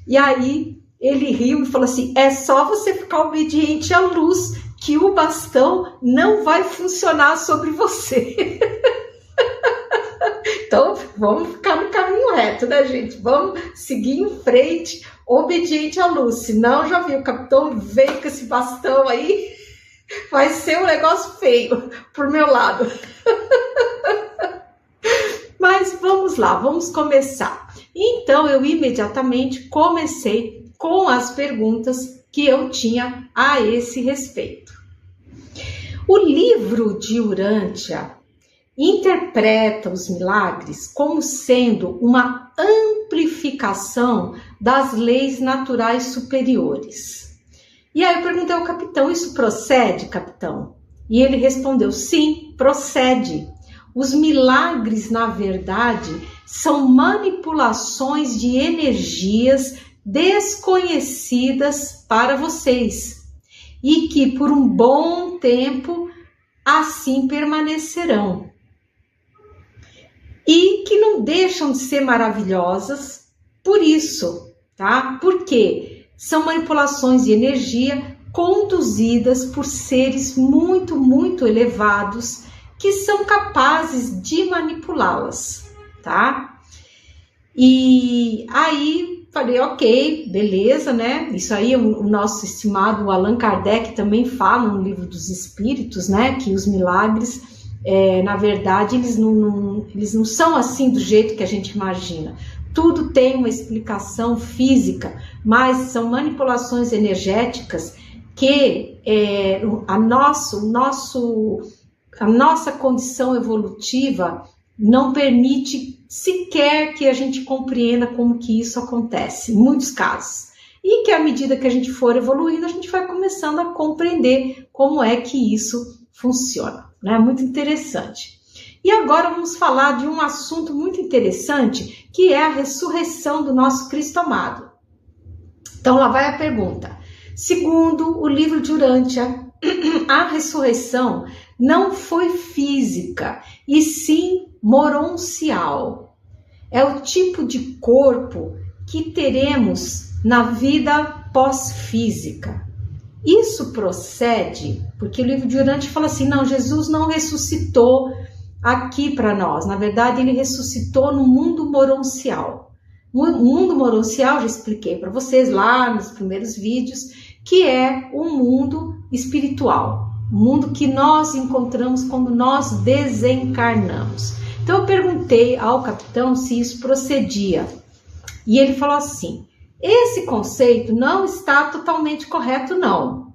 E aí ele riu e falou assim, é só você ficar obediente à luz que o bastão não vai funcionar sobre você. Então vamos ficar no caminho reto, né, gente? Vamos seguir em frente, obediente à luz. Senão, já viu, o capitão veio com esse bastão aí, vai ser um negócio feio por meu lado. Mas vamos lá, vamos começar. Então, eu imediatamente comecei com as perguntas que eu tinha a esse respeito. O livro de Urântia interpreta os milagres como sendo uma amplificação das leis naturais superiores. E aí eu perguntei ao capitão, isso procede, capitão? E ele respondeu: sim, procede. Os milagres, na verdade, são manipulações de energias desconhecidas para vocês e que por um bom tempo assim permanecerão. E que não deixam de ser maravilhosas por isso, tá? Porque são manipulações de energia conduzidas por seres muito, muito elevados que são capazes de manipulá-las, tá? E aí falei, ok, beleza, né? Isso aí o nosso estimado Allan Kardec também fala no Livro dos Espíritos, né? Que os milagres, na verdade, eles não são assim do jeito que a gente imagina. Tudo tem uma explicação física, mas são manipulações energéticas que a nossa condição evolutiva não permite sequer que a gente compreenda como que isso acontece, em muitos casos. E que à medida que a gente for evoluindo, a gente vai começando a compreender como é que isso funciona, né? Muito interessante. E agora vamos falar de um assunto muito interessante, que é a ressurreição do nosso Cristo amado. Então lá vai a pergunta. Segundo o livro de Urântia, a ressurreição não foi física, e sim moroncial. É o tipo de corpo que teremos na vida pós-física. Isso procede porque o livro de Urântia fala assim, não, Jesus não ressuscitou aqui para nós. Na verdade, ele ressuscitou no mundo moroncial. O mundo moroncial, já expliquei para vocês lá nos primeiros vídeos, que é um mundo espiritual, um mundo que nós encontramos quando nós desencarnamos. Então eu perguntei ao capitão se isso procedia, e ele falou assim, esse conceito não está totalmente correto não.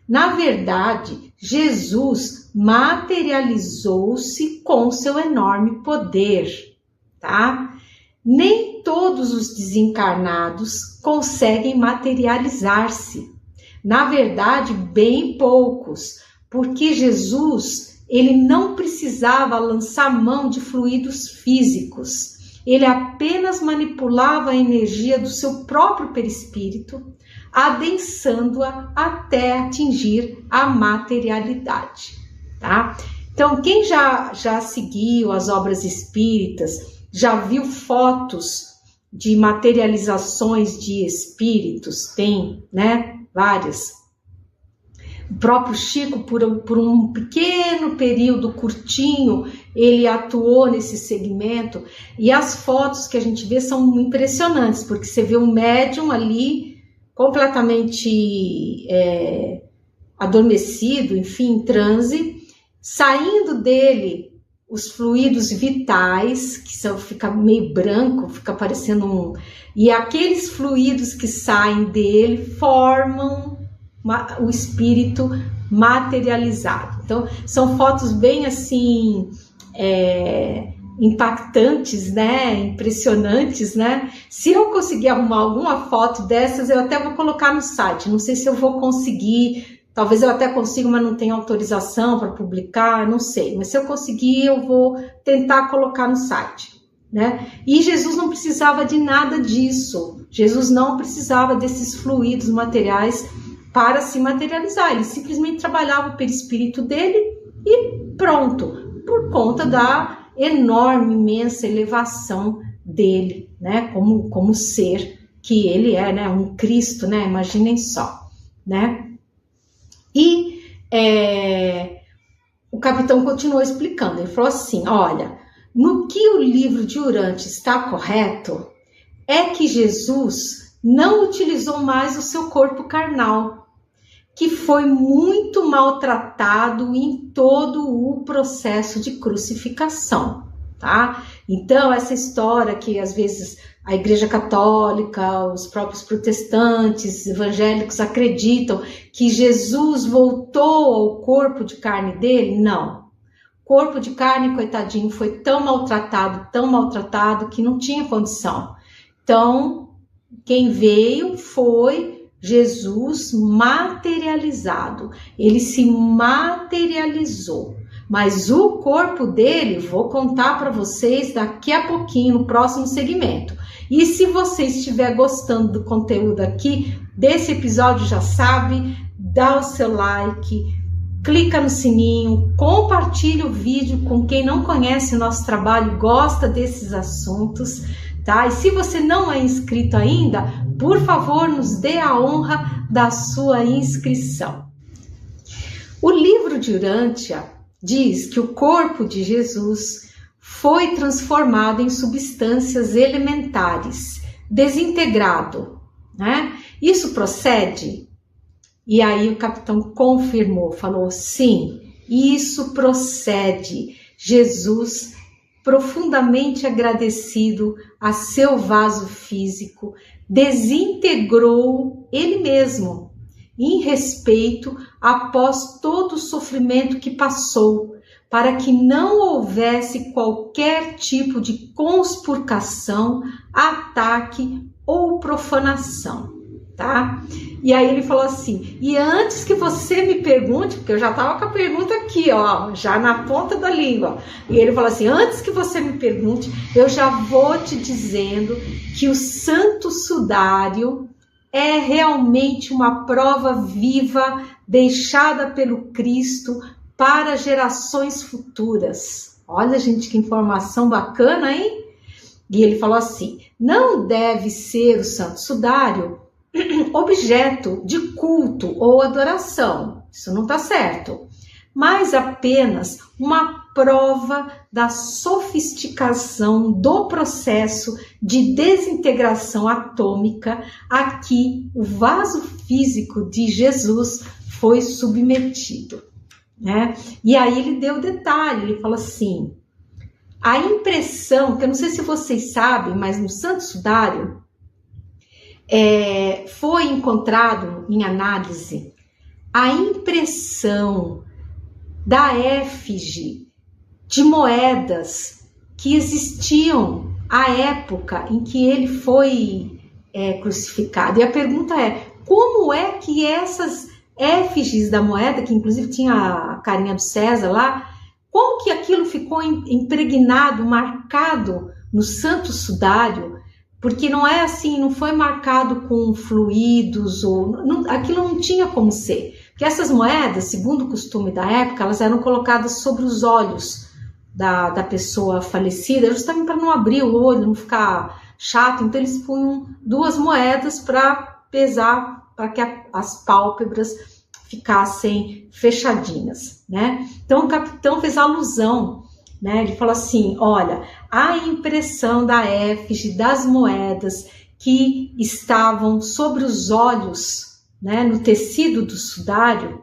Na verdade, Jesus materializou-se com seu enorme poder, tá? Nem todos os desencarnados conseguem materializar-se. Na verdade, bem poucos, porque Jesus, ele não precisava lançar mão de fluidos físicos. Ele apenas manipulava a energia do seu próprio perispírito, adensando-a até atingir a materialidade, tá? Então, quem já seguiu as obras espíritas, já viu fotos de materializações de espíritos, tem, né? Várias. O próprio Chico, por um pequeno período curtinho, ele atuou nesse segmento, e as fotos que a gente vê são impressionantes, porque você vê um médium ali completamente adormecido, enfim, em transe, saindo dele os fluidos vitais, que fica meio branco, fica parecendo e aqueles fluidos que saem dele formam o espírito materializado. Então, são fotos bem assim, impactantes, né? Impressionantes, né? Se eu conseguir arrumar alguma foto dessas, eu até vou colocar no site. Não sei se eu vou conseguir, talvez eu até consiga, mas não tenho autorização para publicar, não sei. Mas se eu conseguir, eu vou tentar colocar no site, né? E Jesus não precisava de nada disso. Jesus não precisava desses fluidos materiais para se materializar. Ele simplesmente trabalhava o perispírito dele e pronto, por conta da enorme, imensa elevação dele, né? Como ser que ele é, né? Um Cristo, né? Imaginem só, né? E o capitão continuou explicando. Ele falou assim, olha, no que o livro de Urântia está correto é que Jesus não utilizou mais o seu corpo carnal, que foi muito maltratado em todo o processo de crucificação, tá? Então, essa história que às vezes a Igreja Católica, os próprios protestantes, evangélicos acreditam que Jesus voltou ao corpo de carne dele, não. O corpo de carne, coitadinho, foi tão maltratado que não tinha condição. Então, quem veio foi Jesus materializado. Ele se materializou. Mas o corpo dele, vou contar para vocês daqui a pouquinho, no próximo segmento. E se você estiver gostando do conteúdo aqui, desse episódio, já sabe, dá o seu like, clica no sininho, compartilha o vídeo com quem não conhece o nosso trabalho e gosta desses assuntos, tá? E se você não é inscrito ainda, por favor, nos dê a honra da sua inscrição. O livro de Urântia diz que o corpo de Jesus foi transformado em substâncias elementares, desintegrado, né? Isso procede? E aí o capitão confirmou, falou, sim, isso procede. Jesus, profundamente agradecido a seu vaso físico, desintegrou ele mesmo, em respeito após todo o sofrimento que passou, para que não houvesse qualquer tipo de conspurcação, ataque ou profanação, tá? E aí ele falou assim, e antes que você me pergunte, porque eu já estava com a pergunta aqui, ó, já na ponta da língua, e ele falou assim, antes que você me pergunte, eu já vou te dizendo que o Santo Sudário é realmente uma prova viva deixada pelo Cristo para gerações futuras. Olha, gente, que informação bacana, hein? E ele falou assim, não deve ser o Santo Sudário objeto de culto ou adoração. Isso não está certo. Mas apenas uma prova da sofisticação do processo de desintegração atômica a que o vaso físico de Jesus foi submetido, né? E aí ele deu detalhe, ele falou assim, a impressão, que eu não sei se vocês sabem, mas no Santo Sudário foi encontrado em análise a impressão da efígie de moedas que existiam à época em que ele foi crucificado. E a pergunta é, como é que essas efígies da moeda, que inclusive tinha a carinha do César lá, como que aquilo ficou impregnado, marcado no Santo Sudário? Porque não é assim, não foi marcado com fluidos, aquilo não tinha como ser. Porque essas moedas, segundo o costume da época, elas eram colocadas sobre os olhos da pessoa falecida, justamente para não abrir o olho, não ficar chato. Então eles punham 2 moedas para pesar, para que as pálpebras ficassem fechadinhas, né? Então o capitão fez alusão, né? Ele falou assim, olha, a impressão da efígie das moedas que estavam sobre os olhos, né, no tecido do sudário,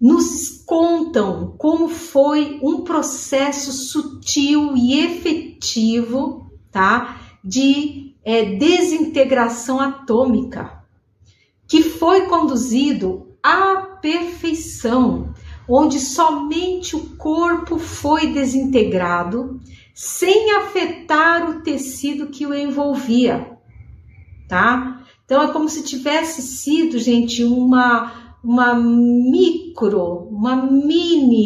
nos contam como foi um processo sutil e efetivo, tá, de desintegração atômica, que foi conduzido à perfeição, onde somente o corpo foi desintegrado, sem afetar o tecido que o envolvia, tá? Então é como se tivesse sido, gente, uma mini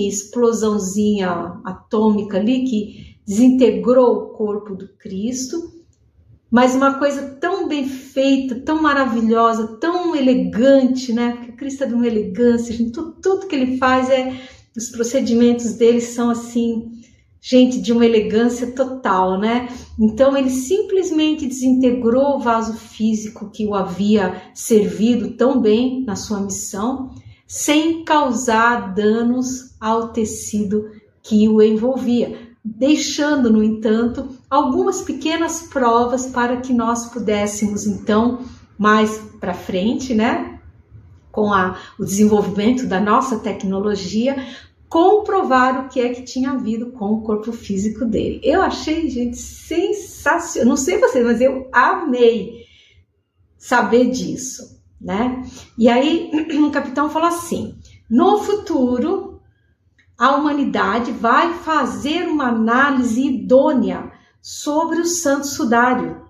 explosãozinha atômica ali que desintegrou o corpo do Cristo, mas uma coisa tão bem feita, tão maravilhosa, tão elegante, né? Porque Cristo é de uma elegância, gente, tudo que ele faz os procedimentos dele são assim, gente, de uma elegância total, né? Então ele simplesmente desintegrou o vaso físico que o havia servido tão bem na sua missão, sem causar danos ao tecido que o envolvia, deixando, no entanto, algumas pequenas provas para que nós pudéssemos, então, mais para frente, né, com o desenvolvimento da nossa tecnologia, comprovar o que é que tinha havido com o corpo físico dele. Eu achei, gente, sensacional. Não sei vocês, mas eu amei saber disso, né? E aí o capitão falou assim, no futuro, a humanidade vai fazer uma análise idônea sobre o Santo Sudário,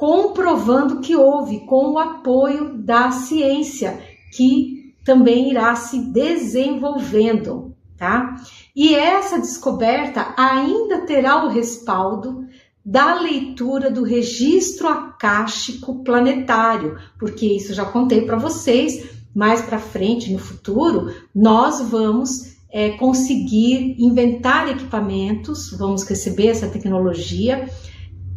comprovando que houve, com o apoio da ciência, que também irá se desenvolvendo, tá? E essa descoberta ainda terá o respaldo da leitura do registro acástico planetário, porque isso já contei para vocês, mais para frente, no futuro, nós vamos conseguir inventar equipamentos, vamos receber essa tecnologia,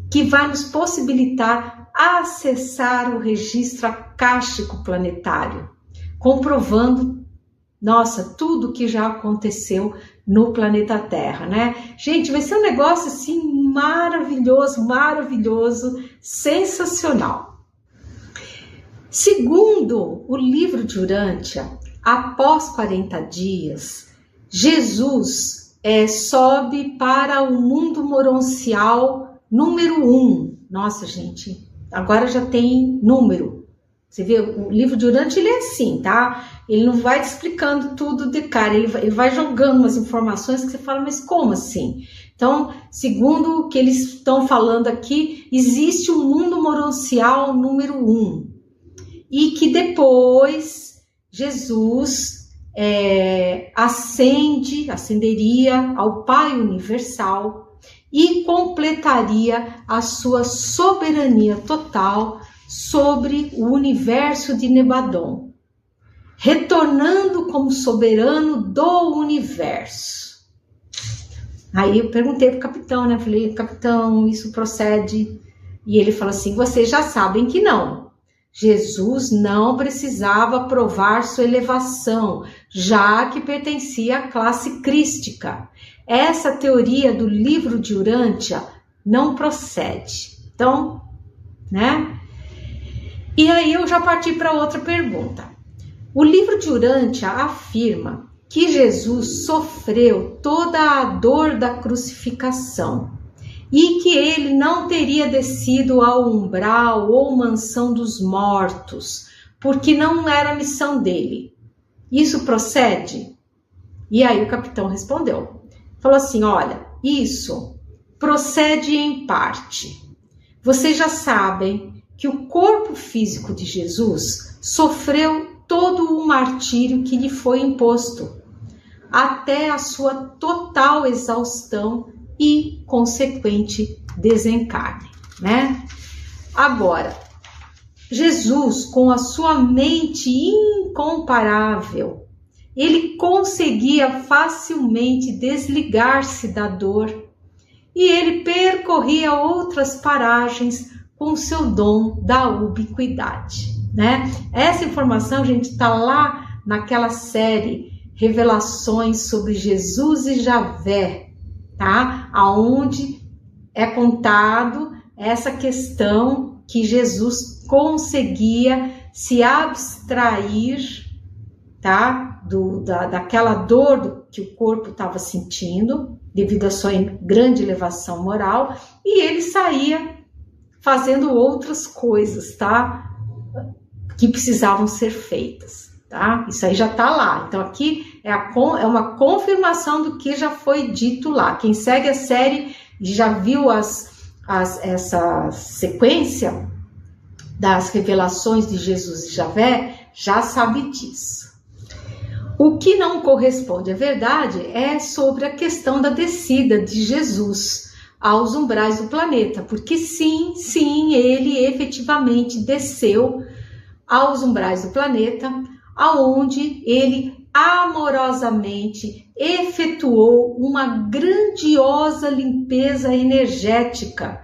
que vai nos possibilitar acessar o registro acástico planetário, comprovando, nossa, tudo que já aconteceu no planeta Terra, né? Gente, vai ser um negócio assim maravilhoso, maravilhoso, sensacional. Segundo o livro de Urântia, após 40 dias, Jesus sobe para o mundo moroncial número 1. Nossa, gente, agora já tem número. Você vê, o livro de Urântia, ele é assim, tá? Ele não vai te explicando tudo de cara, ele vai jogando umas informações que você fala, mas como assim? Então, segundo o que eles estão falando aqui, existe um mundo moroncial número 1. E que depois Jesus ascenderia ao Pai Universal e completaria a sua soberania total sobre o universo de Nebadon, retornando como soberano do universo. Aí eu perguntei para o capitão, né? Falei, capitão, isso procede? E ele falou assim, vocês já sabem que não. Jesus não precisava provar sua elevação, já que pertencia à classe crística. Essa teoria do livro de Urântia não procede. Então, né? E aí eu já parti para outra pergunta. O livro de Urântia afirma que Jesus sofreu toda a dor da crucificação e que ele não teria descido ao umbral ou mansão dos mortos, porque não era a missão dele. Isso procede? E aí o capitão respondeu. Falou assim, olha, isso procede em parte. Vocês já sabem que o corpo físico de Jesus sofreu todo o martírio que lhe foi imposto, até a sua total exaustão e consequente desencarne, né? Agora, Jesus, com a sua mente incomparável, ele conseguia facilmente desligar-se da dor e ele percorria outras paragens com o seu dom da ubiquidade, né? Essa informação, gente, está lá naquela série Revelações sobre Jesus e Javé, tá? Aonde é contado essa questão que Jesus conseguia se abstrair, tá? Daquela dor que o corpo estava sentindo, devido à sua grande elevação moral, e ele saía fazendo outras coisas, tá? Que precisavam ser feitas, tá? Isso aí já tá lá. Então aqui é uma confirmação do que já foi dito lá. Quem segue a série já viu essa sequência das revelações de Jesus e Javé, já sabe disso. O que não corresponde à verdade é sobre a questão da descida de Jesus aos umbrais do planeta, porque sim, ele efetivamente desceu aos umbrais do planeta, aonde ele amorosamente efetuou uma grandiosa limpeza energética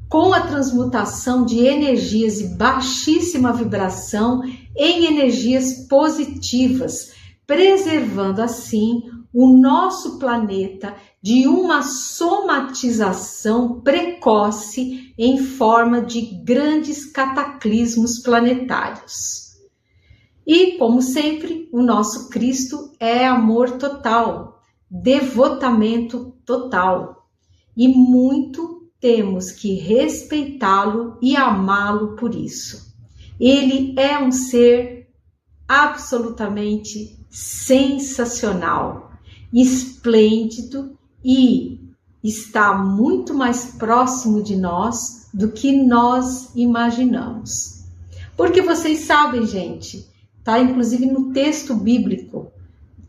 com a transmutação de energias de baixíssima vibração em energias positivas, preservando assim o nosso planeta de uma somatização precoce em forma de grandes cataclismos planetários. E, como sempre, o nosso Cristo é amor total, devotamento total. E muito temos que respeitá-lo e amá-lo por isso. Ele é um ser absolutamente sensacional, esplêndido e está muito mais próximo de nós do que nós imaginamos. Porque vocês sabem, gente, tá inclusive no texto bíblico,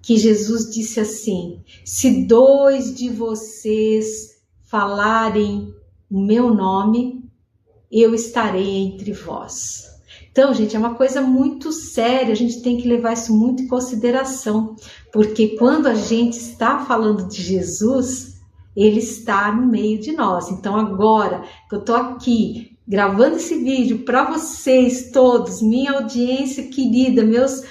que Jesus disse assim: se 2 de vocês falarem o meu nome, eu estarei entre vós. Então, gente, é uma coisa muito séria, a gente tem que levar isso muito em consideração, porque quando a gente está falando de Jesus, ele está no meio de nós. Então, agora que eu estou aqui gravando esse vídeo para vocês todos, minha audiência querida, meus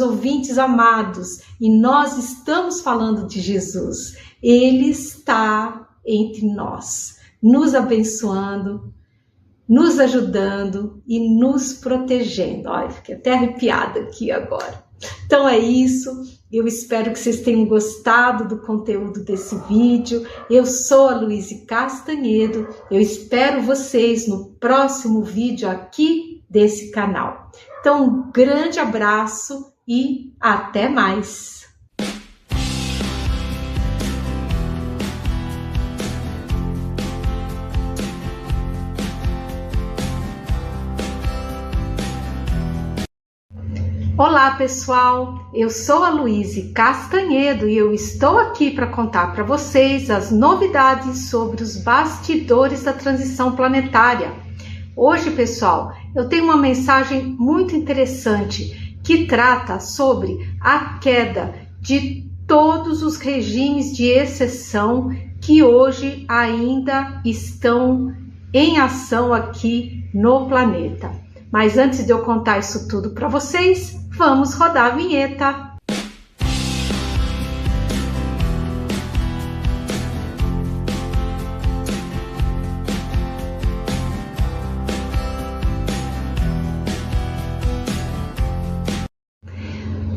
ouvintes amados, e nós estamos falando de Jesus, ele está entre nós, nos abençoando, nos ajudando e nos protegendo. Olha, fiquei até arrepiada aqui agora. Então é isso, eu espero que vocês tenham gostado do conteúdo desse vídeo. Eu sou a Luíse Castanhedo, eu espero vocês no próximo vídeo aqui desse canal. Então, um grande abraço e até mais! Olá pessoal, eu sou a Luíse Castanhedo e eu estou aqui para contar para vocês as novidades sobre os bastidores da transição planetária. Hoje, pessoal, eu tenho uma mensagem muito interessante que trata sobre a queda de todos os regimes de exceção que hoje ainda estão em ação aqui no planeta. Mas antes de eu contar isso tudo para vocês, vamos rodar a vinheta.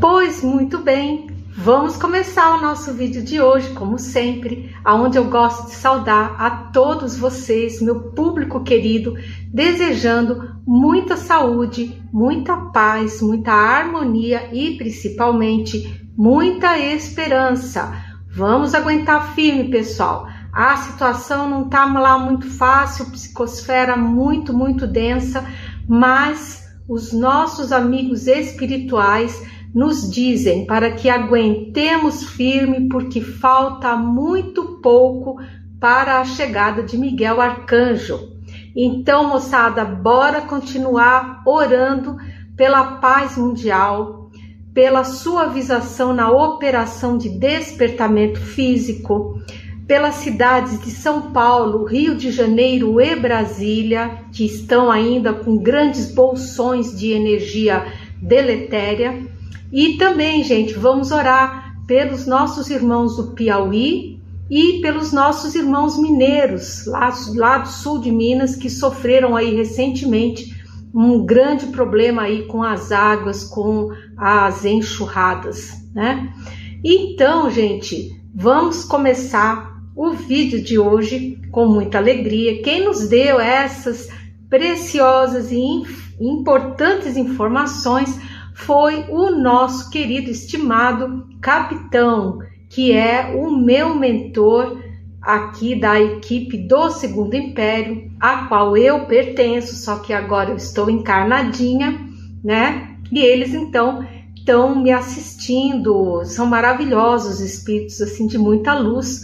Pois muito bem, vamos começar o nosso vídeo de hoje, como sempre, onde eu gosto de saudar a todos vocês, meu público querido, desejando muita saúde, muita paz, muita harmonia e principalmente muita esperança. Vamos aguentar firme, pessoal. A situação não tá lá muito fácil, psicosfera muito densa, mas os nossos amigos espirituais nos dizem para que aguentemos firme, porque falta muito pouco para a chegada de Miguel Arcanjo. Então, moçada, bora continuar orando pela paz mundial, pela suavização na operação de despertamento físico, pelas cidades de São Paulo, Rio de Janeiro e Brasília, que estão ainda com grandes bolsões de energia deletéria. E também, gente, vamos orar pelos nossos irmãos do Piauí e pelos nossos irmãos mineiros, lá do sul de Minas, que sofreram aí recentemente um grande problema aí com as águas, com as enxurradas, né? Então, gente, vamos começar o vídeo de hoje com muita alegria. Quem nos deu essas preciosas e importantes informações foi o nosso querido, estimado capitão, que é o meu mentor aqui da equipe do Segundo Império, a qual eu pertenço, só que agora eu estou encarnadinha, né? E eles então estão me assistindo, são maravilhosos espíritos assim de muita luz.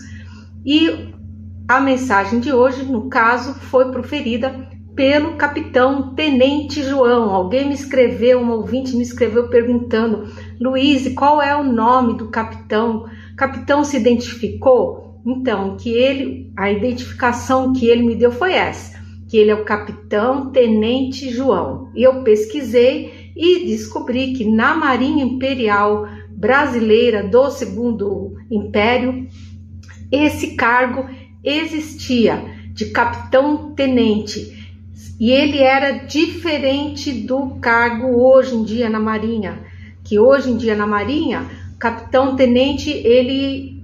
E a mensagem de hoje, no caso, foi proferida pelo capitão Tenente João. Alguém me escreveu, um ouvinte me escreveu perguntando: Luíse, qual é o nome do capitão? O capitão se identificou? Então, a identificação que ele me deu foi essa, que ele é o capitão Tenente João. E eu pesquisei e descobri que na Marinha Imperial Brasileira do Segundo Império, esse cargo existia, de capitão-tenente. E ele era diferente do cargo hoje em dia na Marinha, que hoje em dia na Marinha, capitão-tenente, ele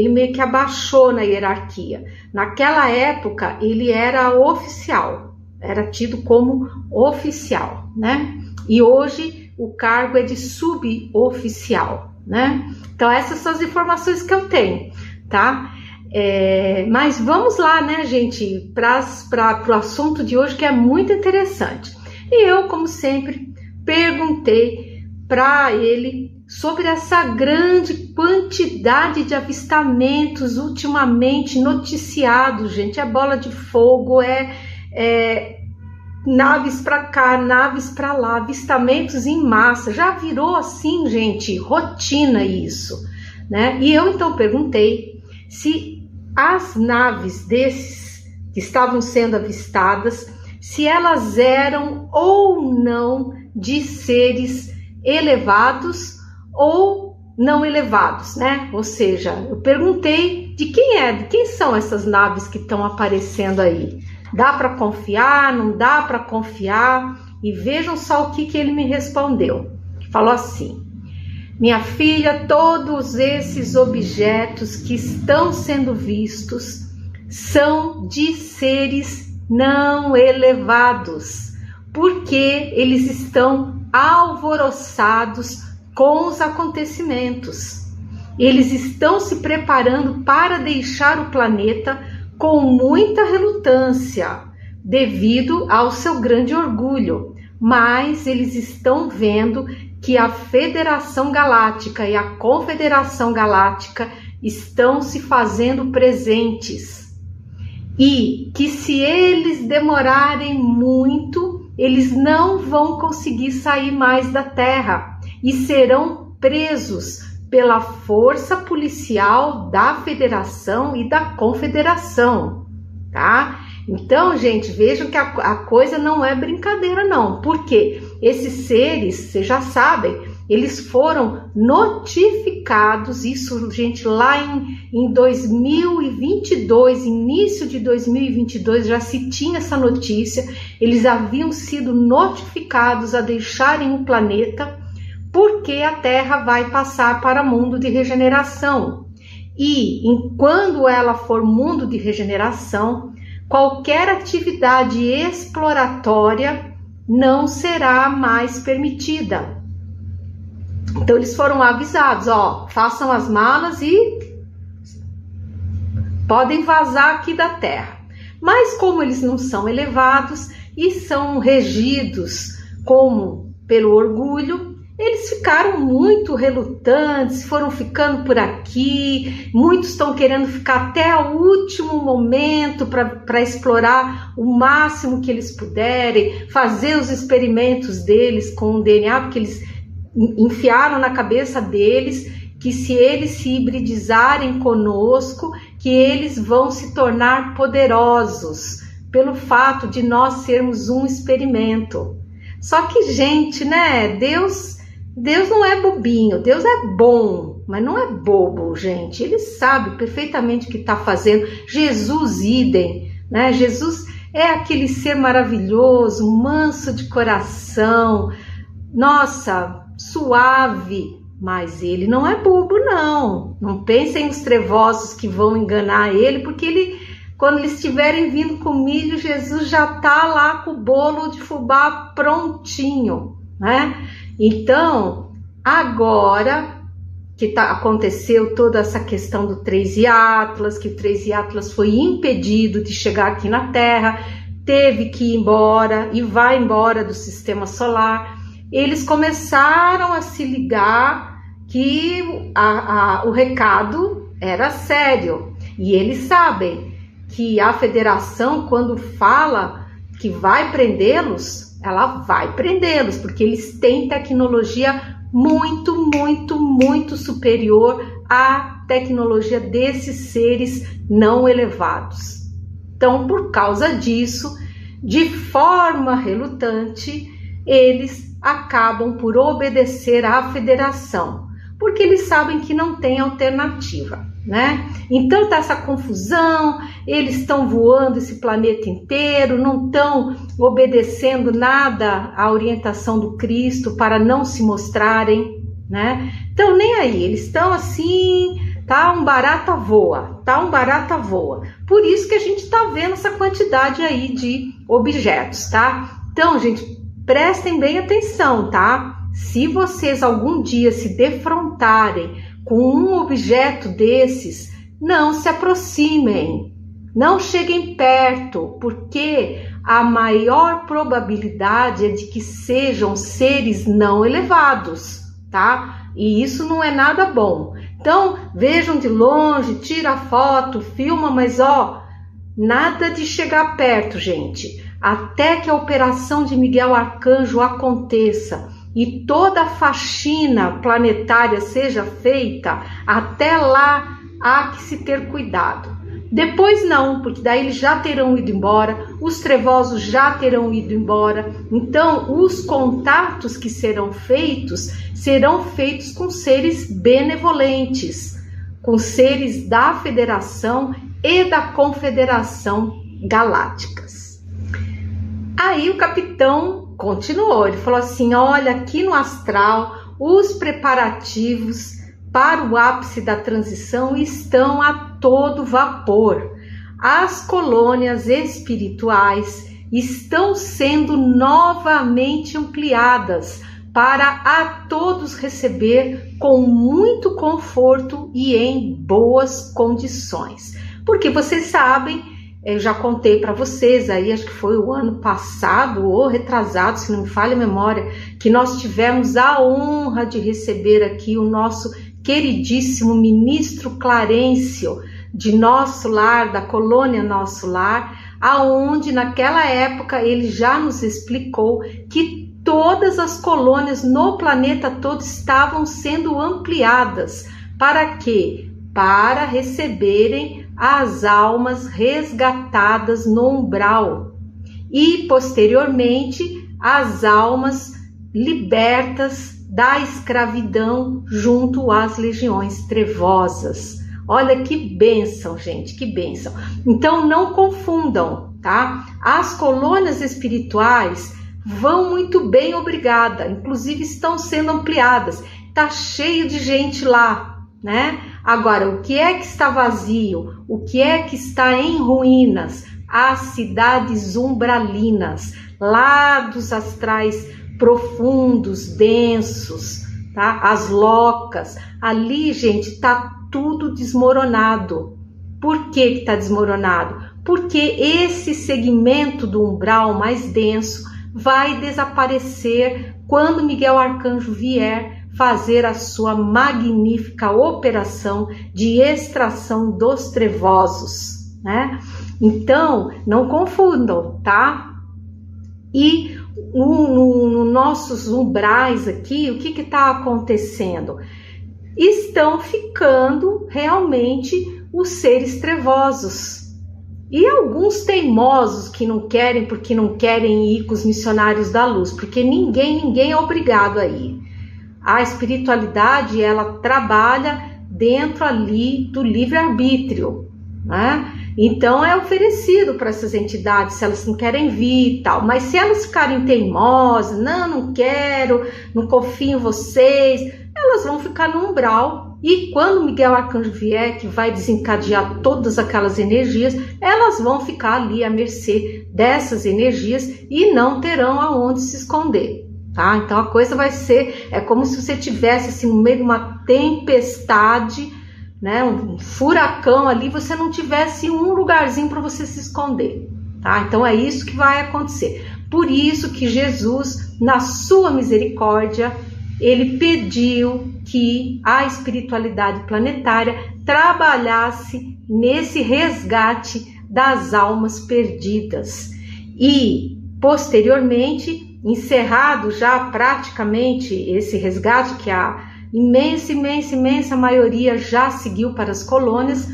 meio que abaixou na hierarquia. Naquela época, ele era oficial, era tido como oficial, né? E hoje o cargo é de suboficial, né? Então essas são as informações que eu tenho, tá? Mas vamos lá, né, gente, para o assunto de hoje, que é muito interessante. E eu, como sempre, perguntei para ele sobre essa grande quantidade de avistamentos ultimamente noticiados, gente. É bola de fogo, naves para cá, naves para lá, avistamentos em massa. Já virou assim, gente, rotina isso, né? E eu então perguntei se as naves desses que estavam sendo avistadas, se elas eram ou não de seres elevados ou não elevados, né? Ou seja, eu perguntei de quem são essas naves que estão aparecendo aí. Dá para confiar, não dá para confiar? E vejam só o que ele me respondeu. Falou assim: minha filha, todos esses objetos que estão sendo vistos são de seres não elevados, porque eles estão alvoroçados com os acontecimentos. Eles estão se preparando para deixar o planeta com muita relutância, devido ao seu grande orgulho, mas eles estão vendo que a Federação Galáctica e a Confederação Galáctica estão se fazendo presentes, e que se eles demorarem muito, eles não vão conseguir sair mais da Terra e serão presos pela força policial da Federação e da Confederação, tá? Então, gente, vejam que a coisa não é brincadeira não, porque esses seres, vocês já sabem, eles foram notificados, isso, gente, lá em 2022, início de 2022, já se tinha essa notícia, eles haviam sido notificados a deixarem o planeta, porque a Terra vai passar para mundo de regeneração. E quando ela for mundo de regeneração, qualquer atividade exploratória não será mais permitida. Então eles foram avisados, ó, façam as malas e podem vazar aqui da Terra. Mas como eles não são elevados e são regidos pelo orgulho, eles ficaram muito relutantes, foram ficando por aqui, muitos estão querendo ficar até o último momento para explorar o máximo que eles puderem, fazer os experimentos deles com o DNA, porque eles enfiaram na cabeça deles que se eles se hibridizarem conosco, que eles vão se tornar poderosos, pelo fato de nós sermos um experimento. Só que, gente, né, Deus não é bobinho, Deus é bom, mas não é bobo, gente. Ele sabe perfeitamente o que está fazendo. Jesus, idem, né? Jesus é aquele ser maravilhoso, manso de coração, nossa, suave, mas ele não é bobo, não. Não pensem os trevosos que vão enganar ele, porque quando eles estiverem vindo com milho, Jesus já está lá com o bolo de fubá prontinho, né? Então, agora que aconteceu toda essa questão do 3i Atlas, que o 3i Atlas foi impedido de chegar aqui na Terra, teve que ir embora e vai embora do sistema solar, eles começaram a se ligar que o recado era sério. E eles sabem que a Federação, quando fala que vai prendê-los, ela vai prendê-los, porque eles têm tecnologia muito, muito, muito superior à tecnologia desses seres não elevados. Então, por causa disso, de forma relutante, eles acabam por obedecer à Federação, porque eles sabem que não tem alternativa, né? Então tá essa confusão, eles estão voando esse planeta inteiro, não estão obedecendo nada à orientação do Cristo para não se mostrarem, né? Então nem aí, eles estão assim, tá um barata voa, tá um barata voa. Por isso que a gente tá vendo essa quantidade aí de objetos, tá? Então, gente, prestem bem atenção, tá? Se vocês algum dia se defrontarem com um objeto desses, não se aproximem, não cheguem perto, porque a maior probabilidade é de que sejam seres não elevados, tá? E isso não é nada bom. Então, vejam de longe, tira a foto, filma, mas nada de chegar perto, gente. Até que a operação de Miguel Arcanjo aconteça e toda a faxina planetária seja feita, até lá há que se ter cuidado. Depois não, porque daí eles já terão ido embora, os trevosos já terão ido embora. Então, os contatos que serão feitos com seres benevolentes, com seres da Federação e da Confederação Galácticas. Aí o capitão continuou, ele falou assim: olha, aqui no astral, os preparativos para o ápice da transição estão a todo vapor. As colônias espirituais estão sendo novamente ampliadas para a todos receber com muito conforto e em boas condições. Porque vocês sabem, eu já contei para vocês aí, acho que foi o ano passado ou retrasado, se não me falha a memória, que nós tivemos a honra de receber aqui o nosso queridíssimo ministro Clarencio, de Nosso Lar, da colônia Nosso Lar, aonde naquela época ele já nos explicou que todas as colônias no planeta todo estavam sendo ampliadas. Para quê? Para receberem as almas resgatadas no umbral e, posteriormente, as almas libertas da escravidão junto às legiões trevosas. Olha que bênção, gente, que bênção. Então não confundam, tá? As colônias espirituais vão muito bem, obrigada. Inclusive estão sendo ampliadas. Tá cheio de gente lá, né? Agora, o que é que está vazio? O que é que está em ruínas? As cidades umbralinas, lá dos astrais profundos, densos, tá? As locas, ali, gente, tá tudo desmoronado. Por que está desmoronado? Porque esse segmento do umbral mais denso vai desaparecer quando Miguel Arcanjo vier fazer a sua magnífica operação de extração dos trevosos, né? Então, não confundam, tá? E no nossos umbrais aqui, o que está acontecendo? Estão ficando realmente os seres trevosos. E alguns teimosos que não querem, porque não querem ir com os missionários da luz, porque ninguém é obrigado a ir. A espiritualidade, ela trabalha dentro ali do livre-arbítrio, né? Então é oferecido para essas entidades, se elas não querem vir e tal. Mas se elas ficarem teimosas, não quero, não confio em vocês, elas vão ficar no umbral. E quando Miguel Arcanjo vier, que vai desencadear todas aquelas energias, elas vão ficar ali à mercê dessas energias e não terão aonde se esconder, tá? Então a coisa vai ser, é como se você estivesse assim, no meio de uma tempestade, né, um furacão ali, você não tivesse um lugarzinho para você se esconder, tá? Então é isso que vai acontecer. Por isso que Jesus, na sua misericórdia, ele pediu que a espiritualidade planetária trabalhasse nesse resgate das almas perdidas. E, posteriormente, encerrado já praticamente esse resgate, que a imensa maioria já seguiu para as colônias,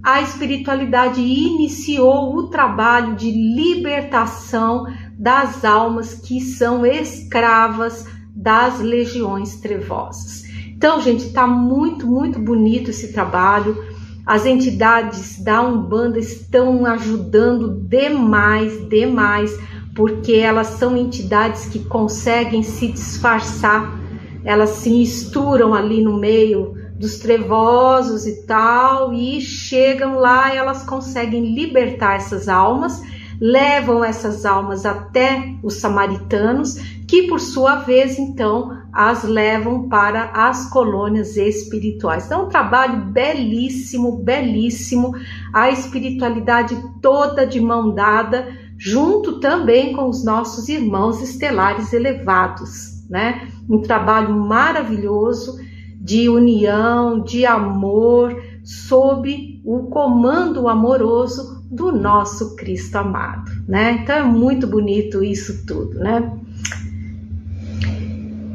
a espiritualidade iniciou o trabalho de libertação das almas que são escravas das legiões trevosas. Então, gente, tá muito bonito esse trabalho. As entidades da Umbanda estão ajudando demais, porque elas são entidades que conseguem se disfarçar, elas se misturam ali no meio dos trevosos e tal, e chegam lá e elas conseguem libertar essas almas, levam essas almas até os samaritanos, que que por sua vez, então, as levam para as colônias espirituais. Então, é um trabalho belíssimo, belíssimo, a espiritualidade toda de mão dada, junto também com os nossos irmãos estelares elevados, né? Um trabalho maravilhoso de união, de amor, sob o comando amoroso do nosso Cristo amado, né? Então é muito bonito isso tudo, né?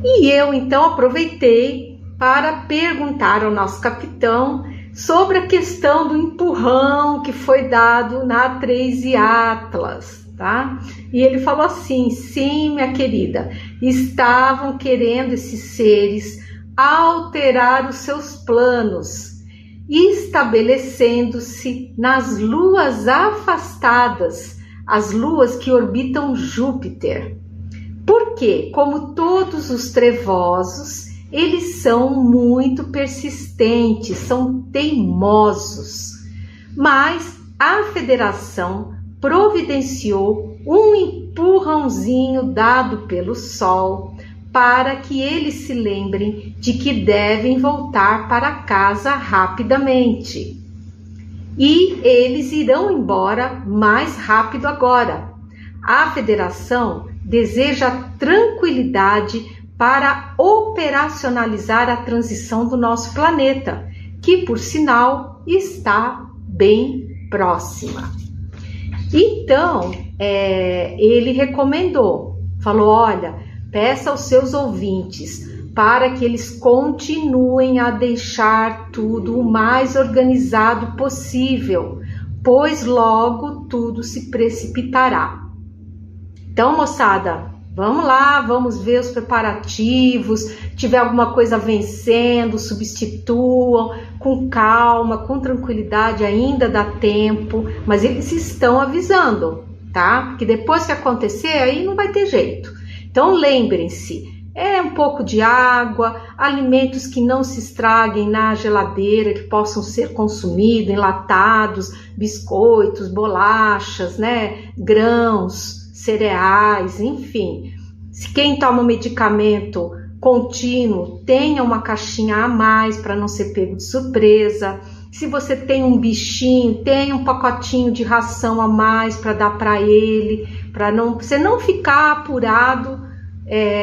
E eu então aproveitei para perguntar ao nosso capitão sobre a questão do empurrão que foi dado na 3 e Atlas, tá? E ele falou assim: sim, minha querida, estavam querendo esses seres alterar os seus planos, estabelecendo-se nas luas afastadas, as luas que orbitam Júpiter. Porque, como todos os trevosos, eles são muito persistentes, são teimosos. Mas a Federação providenciou um empurrãozinho dado pelo Sol para que eles se lembrem de que devem voltar para casa rapidamente. E eles irão embora mais rápido agora. A Federação deseja tranquilidade para operacionalizar a transição do nosso planeta, que, por sinal, está bem próxima. Então, ele recomendou, falou: olha, peça aos seus ouvintes para que eles continuem a deixar tudo o mais organizado possível, pois logo tudo se precipitará. Então, moçada, vamos lá, vamos ver os preparativos. Se tiver alguma coisa vencendo, substituam, com calma, com tranquilidade, ainda dá tempo, mas eles estão avisando, tá? Porque depois que acontecer, aí não vai ter jeito. Então, lembrem-se, um pouco de água, alimentos que não se estraguem na geladeira, que possam ser consumidos, enlatados, biscoitos, bolachas, né? Grãos, cereais, enfim. Se quem toma um medicamento contínuo, tenha uma caixinha a mais para não ser pego de surpresa. Se você tem um bichinho, tenha um pacotinho de ração a mais para dar para ele, para você não ficar apurado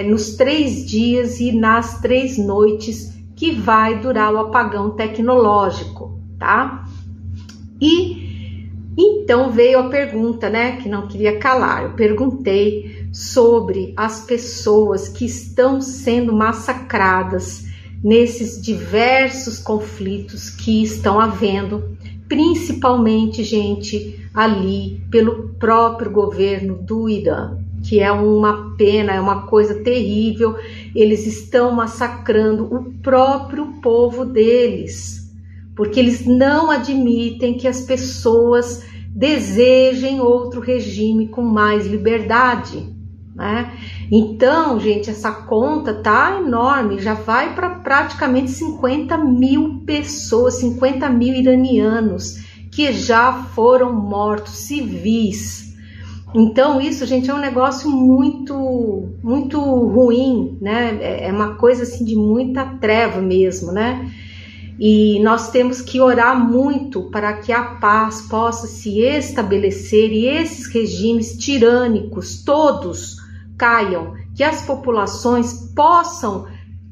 nos 3 dias e nas 3 noites que vai durar o apagão tecnológico, tá? E então veio a pergunta, né, que não queria calar. Eu perguntei sobre as pessoas que estão sendo massacradas nesses diversos conflitos que estão havendo, principalmente, gente, ali pelo próprio governo do Irã, que é uma pena, é uma coisa terrível. Eles estão massacrando o próprio povo deles, porque eles não admitem que as pessoas desejem outro regime com mais liberdade, né? Então, gente, essa conta tá enorme, já vai para praticamente 50 mil pessoas, 50 mil iranianos que já foram mortos, civis. Então, isso, gente, é um negócio muito, muito ruim, né? É uma coisa assim de muita treva mesmo, né? E nós temos que orar muito para que a paz possa se estabelecer e esses regimes tirânicos todos caiam, que as populações possam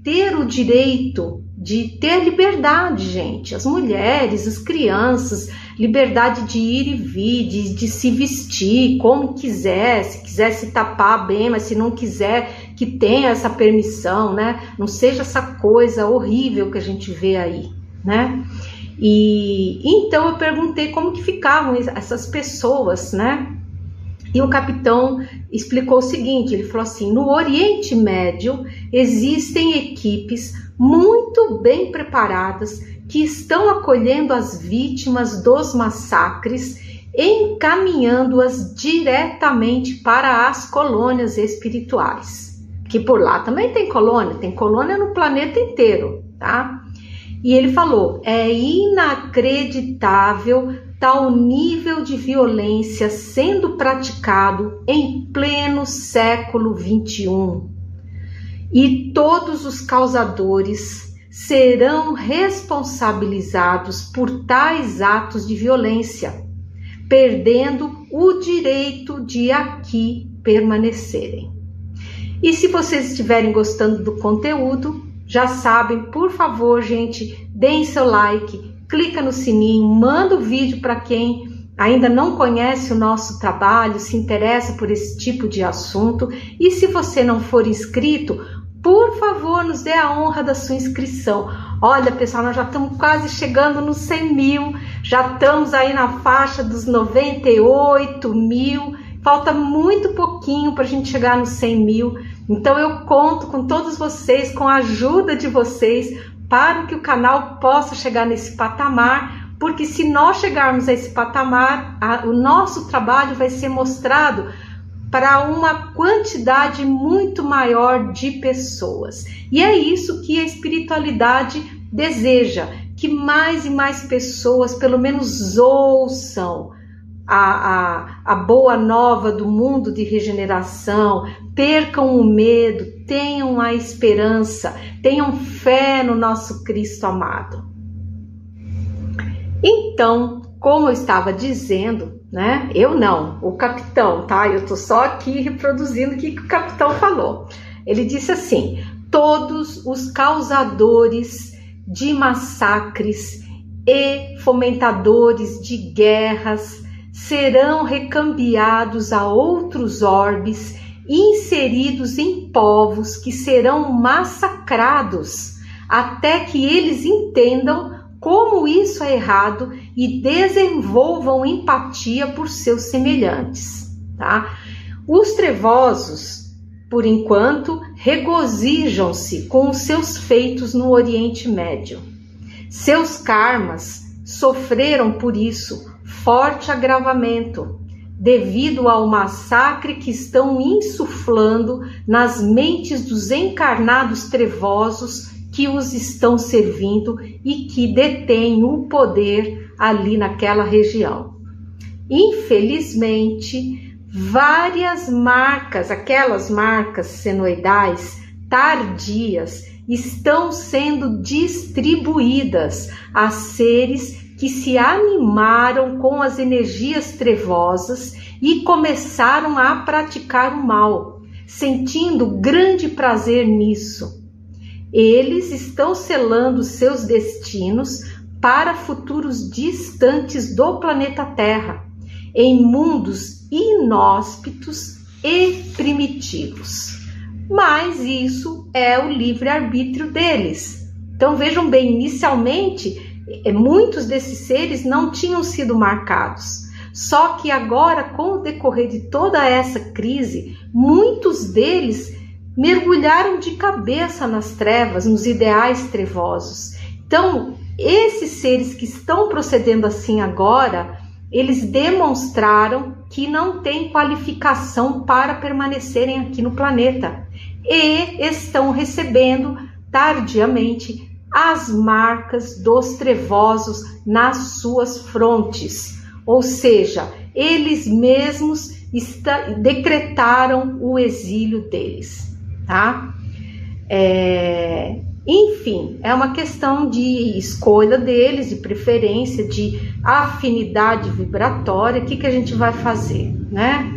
ter o direito de ter liberdade, gente, as mulheres, as crianças, liberdade de ir e vir, de se vestir como quiser, se quiser se tapar bem, mas se não quiser, que tenha essa permissão, né? Não seja essa coisa horrível que a gente vê aí, né? E então eu perguntei como que ficavam essas pessoas, né? E o capitão explicou o seguinte, ele falou assim: no Oriente Médio existem equipes muito bem preparadas que estão acolhendo as vítimas dos massacres, encaminhando-as diretamente para as colônias espirituais. Que por lá também tem colônia no planeta inteiro, tá? E ele falou: é inacreditável está o nível de violência sendo praticado em pleno século XXI. E todos os causadores serão responsabilizados por tais atos de violência, perdendo o direito de aqui permanecerem. E se vocês estiverem gostando do conteúdo, já sabem, por favor, gente, deem seu like, clica no sininho, manda o vídeo para quem ainda não conhece o nosso trabalho, se interessa por esse tipo de assunto. E se você não for inscrito, por favor, nos dê a honra da sua inscrição. Olha, pessoal, nós já estamos quase chegando nos 100 mil, já estamos aí na faixa dos 98 mil, falta muito pouquinho para a gente chegar nos 100 mil. Então eu conto com todos vocês, com a ajuda de vocês, para que o canal possa chegar nesse patamar, porque se nós chegarmos a esse patamar, o nosso trabalho vai ser mostrado para uma quantidade muito maior de pessoas. E é isso que a espiritualidade deseja, que mais e mais pessoas, pelo menos, ouçam a boa nova do mundo de regeneração, percam o medo, tenham a esperança, tenham fé no nosso Cristo amado. Então, como eu estava dizendo, né? Eu não, o capitão, tá? Eu tô só aqui reproduzindo o que o capitão falou. Ele disse assim: todos os causadores de massacres e fomentadores de guerras serão recambiados a outros orbes, inseridos em povos que serão massacrados, até que eles entendam como isso é errado e desenvolvam empatia por seus semelhantes, tá? Os trevosos, por enquanto, regozijam-se com os seus feitos no Oriente Médio. Seus karmas sofreram por isso forte agravamento, devido ao massacre que estão insuflando nas mentes dos encarnados trevosos que os estão servindo e que detêm o poder ali naquela região. Infelizmente, várias marcas, aquelas marcas senoidais tardias, estão sendo distribuídas a seres que se animaram com as energias trevosas e começaram a praticar o mal, sentindo grande prazer nisso. Eles estão selando seus destinos para futuros distantes do planeta Terra, em mundos inóspitos e primitivos. Mas isso é o livre-arbítrio deles. Então vejam bem, inicialmente, muitos desses seres não tinham sido marcados. Só que agora, com o decorrer de toda essa crise, muitos deles mergulharam de cabeça nas trevas, nos ideais trevosos. Então, esses seres que estão procedendo assim agora, eles demonstraram que não têm qualificação para permanecerem aqui no planeta e estão recebendo tardiamente as marcas dos trevosos nas suas frontes, ou seja, eles mesmos decretaram o exílio deles, tá? Enfim, é uma questão de escolha deles, de preferência, de afinidade vibratória. O que a gente vai fazer, né?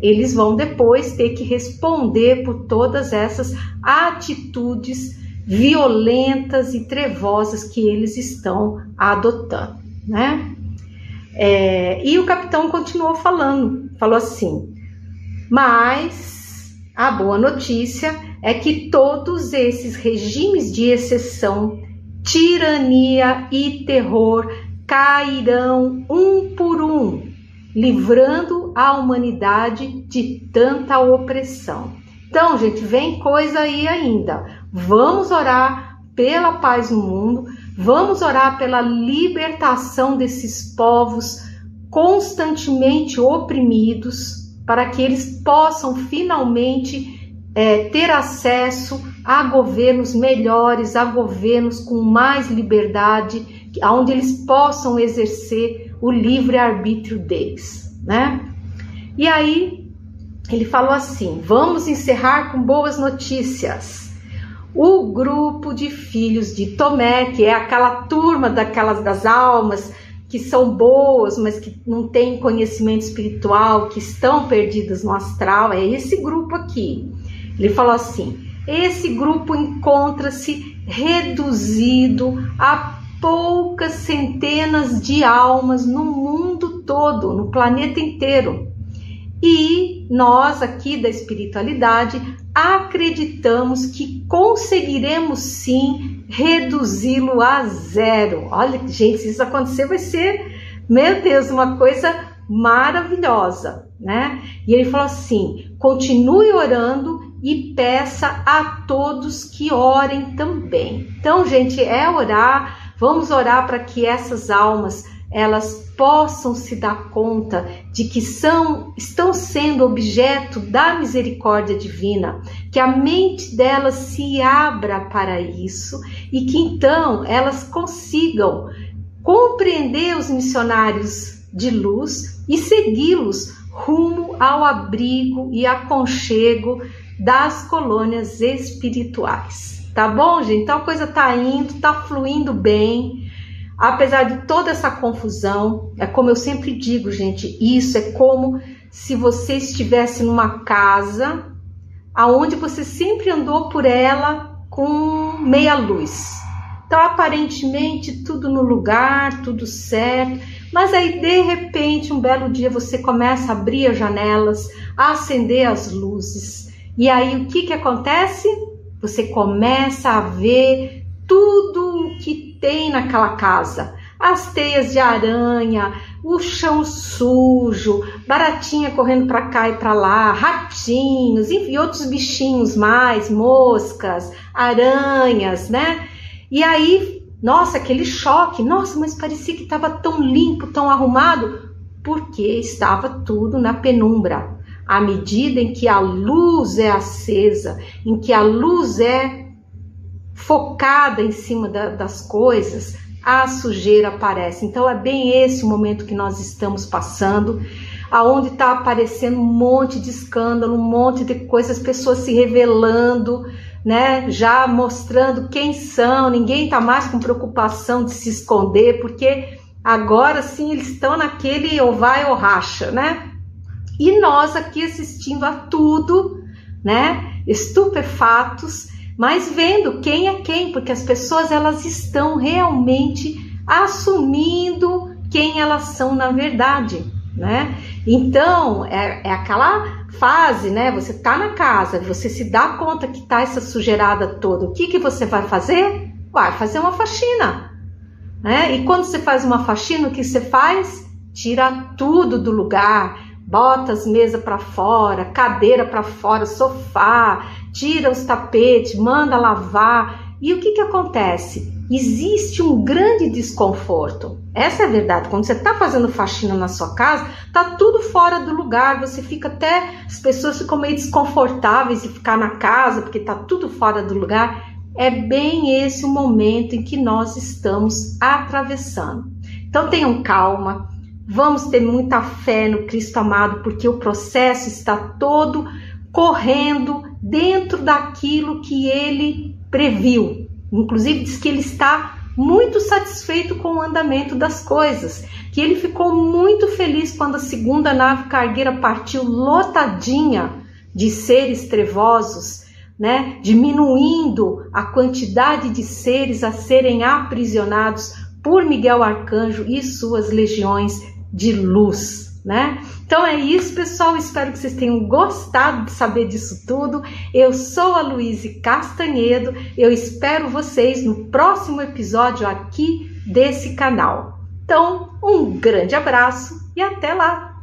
Eles vão depois ter que responder por todas essas atitudes violentas e trevosas que eles estão adotando, né? E o capitão continuou falando, falou assim: mas a boa notícia é que todos esses regimes de exceção, tirania e terror cairão um por um, livrando a humanidade de tanta opressão. Então, gente, vem coisa aí ainda. Vamos orar pela paz no mundo, vamos orar pela libertação desses povos constantemente oprimidos, para que eles possam finalmente ter acesso a governos melhores, a governos com mais liberdade, onde eles possam exercer o livre-arbítrio deles, né? E aí ele falou assim: vamos encerrar com boas notícias. O grupo de filhos de Tomé, que é aquela turma das almas que são boas, mas que não têm conhecimento espiritual, que estão perdidas no astral, é esse grupo aqui. Ele falou assim: esse grupo encontra-se reduzido a poucas centenas de almas no mundo todo, no planeta inteiro. E nós aqui da espiritualidade acreditamos que conseguiremos sim reduzi-lo a zero. Olha, gente, se isso acontecer vai ser, meu Deus, uma coisa maravilhosa, né? E ele falou assim: continue orando e peça a todos que orem também. Então, gente, é orar. Vamos orar para que essas almas elas possam se dar conta de que estão sendo objeto da misericórdia divina, que a mente delas se abra para isso e que então elas consigam compreender os missionários de luz e segui-los rumo ao abrigo e aconchego das colônias espirituais. Tá bom, gente? Então a coisa tá indo, tá fluindo bem. Apesar de toda essa confusão, é como eu sempre digo, gente, isso é como se você estivesse numa casa aonde você sempre andou por ela com meia luz. Então, aparentemente, tudo no lugar, tudo certo, mas aí, de repente, um belo dia, você começa a abrir as janelas, a acender as luzes. E aí, o que acontece? Você começa a ver tudo o que tem naquela casa. As teias de aranha, o chão sujo, baratinha correndo para cá e para lá, ratinhos, enfim, outros bichinhos mais, moscas, aranhas, né? E aí, nossa, aquele choque, nossa, mas parecia que estava tão limpo, tão arrumado, porque estava tudo na penumbra. À medida em que a luz é acesa, em que a luz é focada em cima das coisas, a sujeira aparece. Então é bem esse o momento que nós estamos passando, aonde está aparecendo um monte de escândalo, um monte de coisas, pessoas se revelando, né? Já mostrando quem são. Ninguém está mais com preocupação de se esconder, porque agora sim eles estão naquele ou vai ou racha, né? E nós aqui assistindo a tudo, né? Estupefatos, mas vendo quem é quem, porque as pessoas elas estão realmente assumindo quem elas são na verdade, né? Então é aquela fase, né? Você tá na casa, você se dá conta que tá essa sujeirada toda. O que você vai fazer? Vai fazer uma faxina, né? E quando você faz uma faxina, o que você faz? Tira tudo do lugar. Bota as mesas para fora, cadeira para fora, sofá, tira os tapetes, manda lavar. E o que acontece? Existe um grande desconforto. Essa é a verdade. Quando você está fazendo faxina na sua casa, tá tudo fora do lugar. Você fica até... As pessoas ficam meio desconfortáveis de ficar na casa, porque tá tudo fora do lugar. É bem esse o momento em que nós estamos atravessando. Então tenham calma. Vamos ter muita fé no Cristo amado, porque o processo está todo correndo dentro daquilo que ele previu. Inclusive diz que ele está muito satisfeito com o andamento das coisas, que ele ficou muito feliz quando a segunda nave cargueira partiu lotadinha de seres trevosos, né? Diminuindo a quantidade de seres a serem aprisionados por Miguel Arcanjo e suas legiões de luz, né? Então é isso, pessoal. Espero que vocês tenham gostado de saber disso tudo. Eu sou a Luíse Castanhedo. Eu espero vocês no próximo episódio aqui desse canal. Então, um grande abraço e até lá!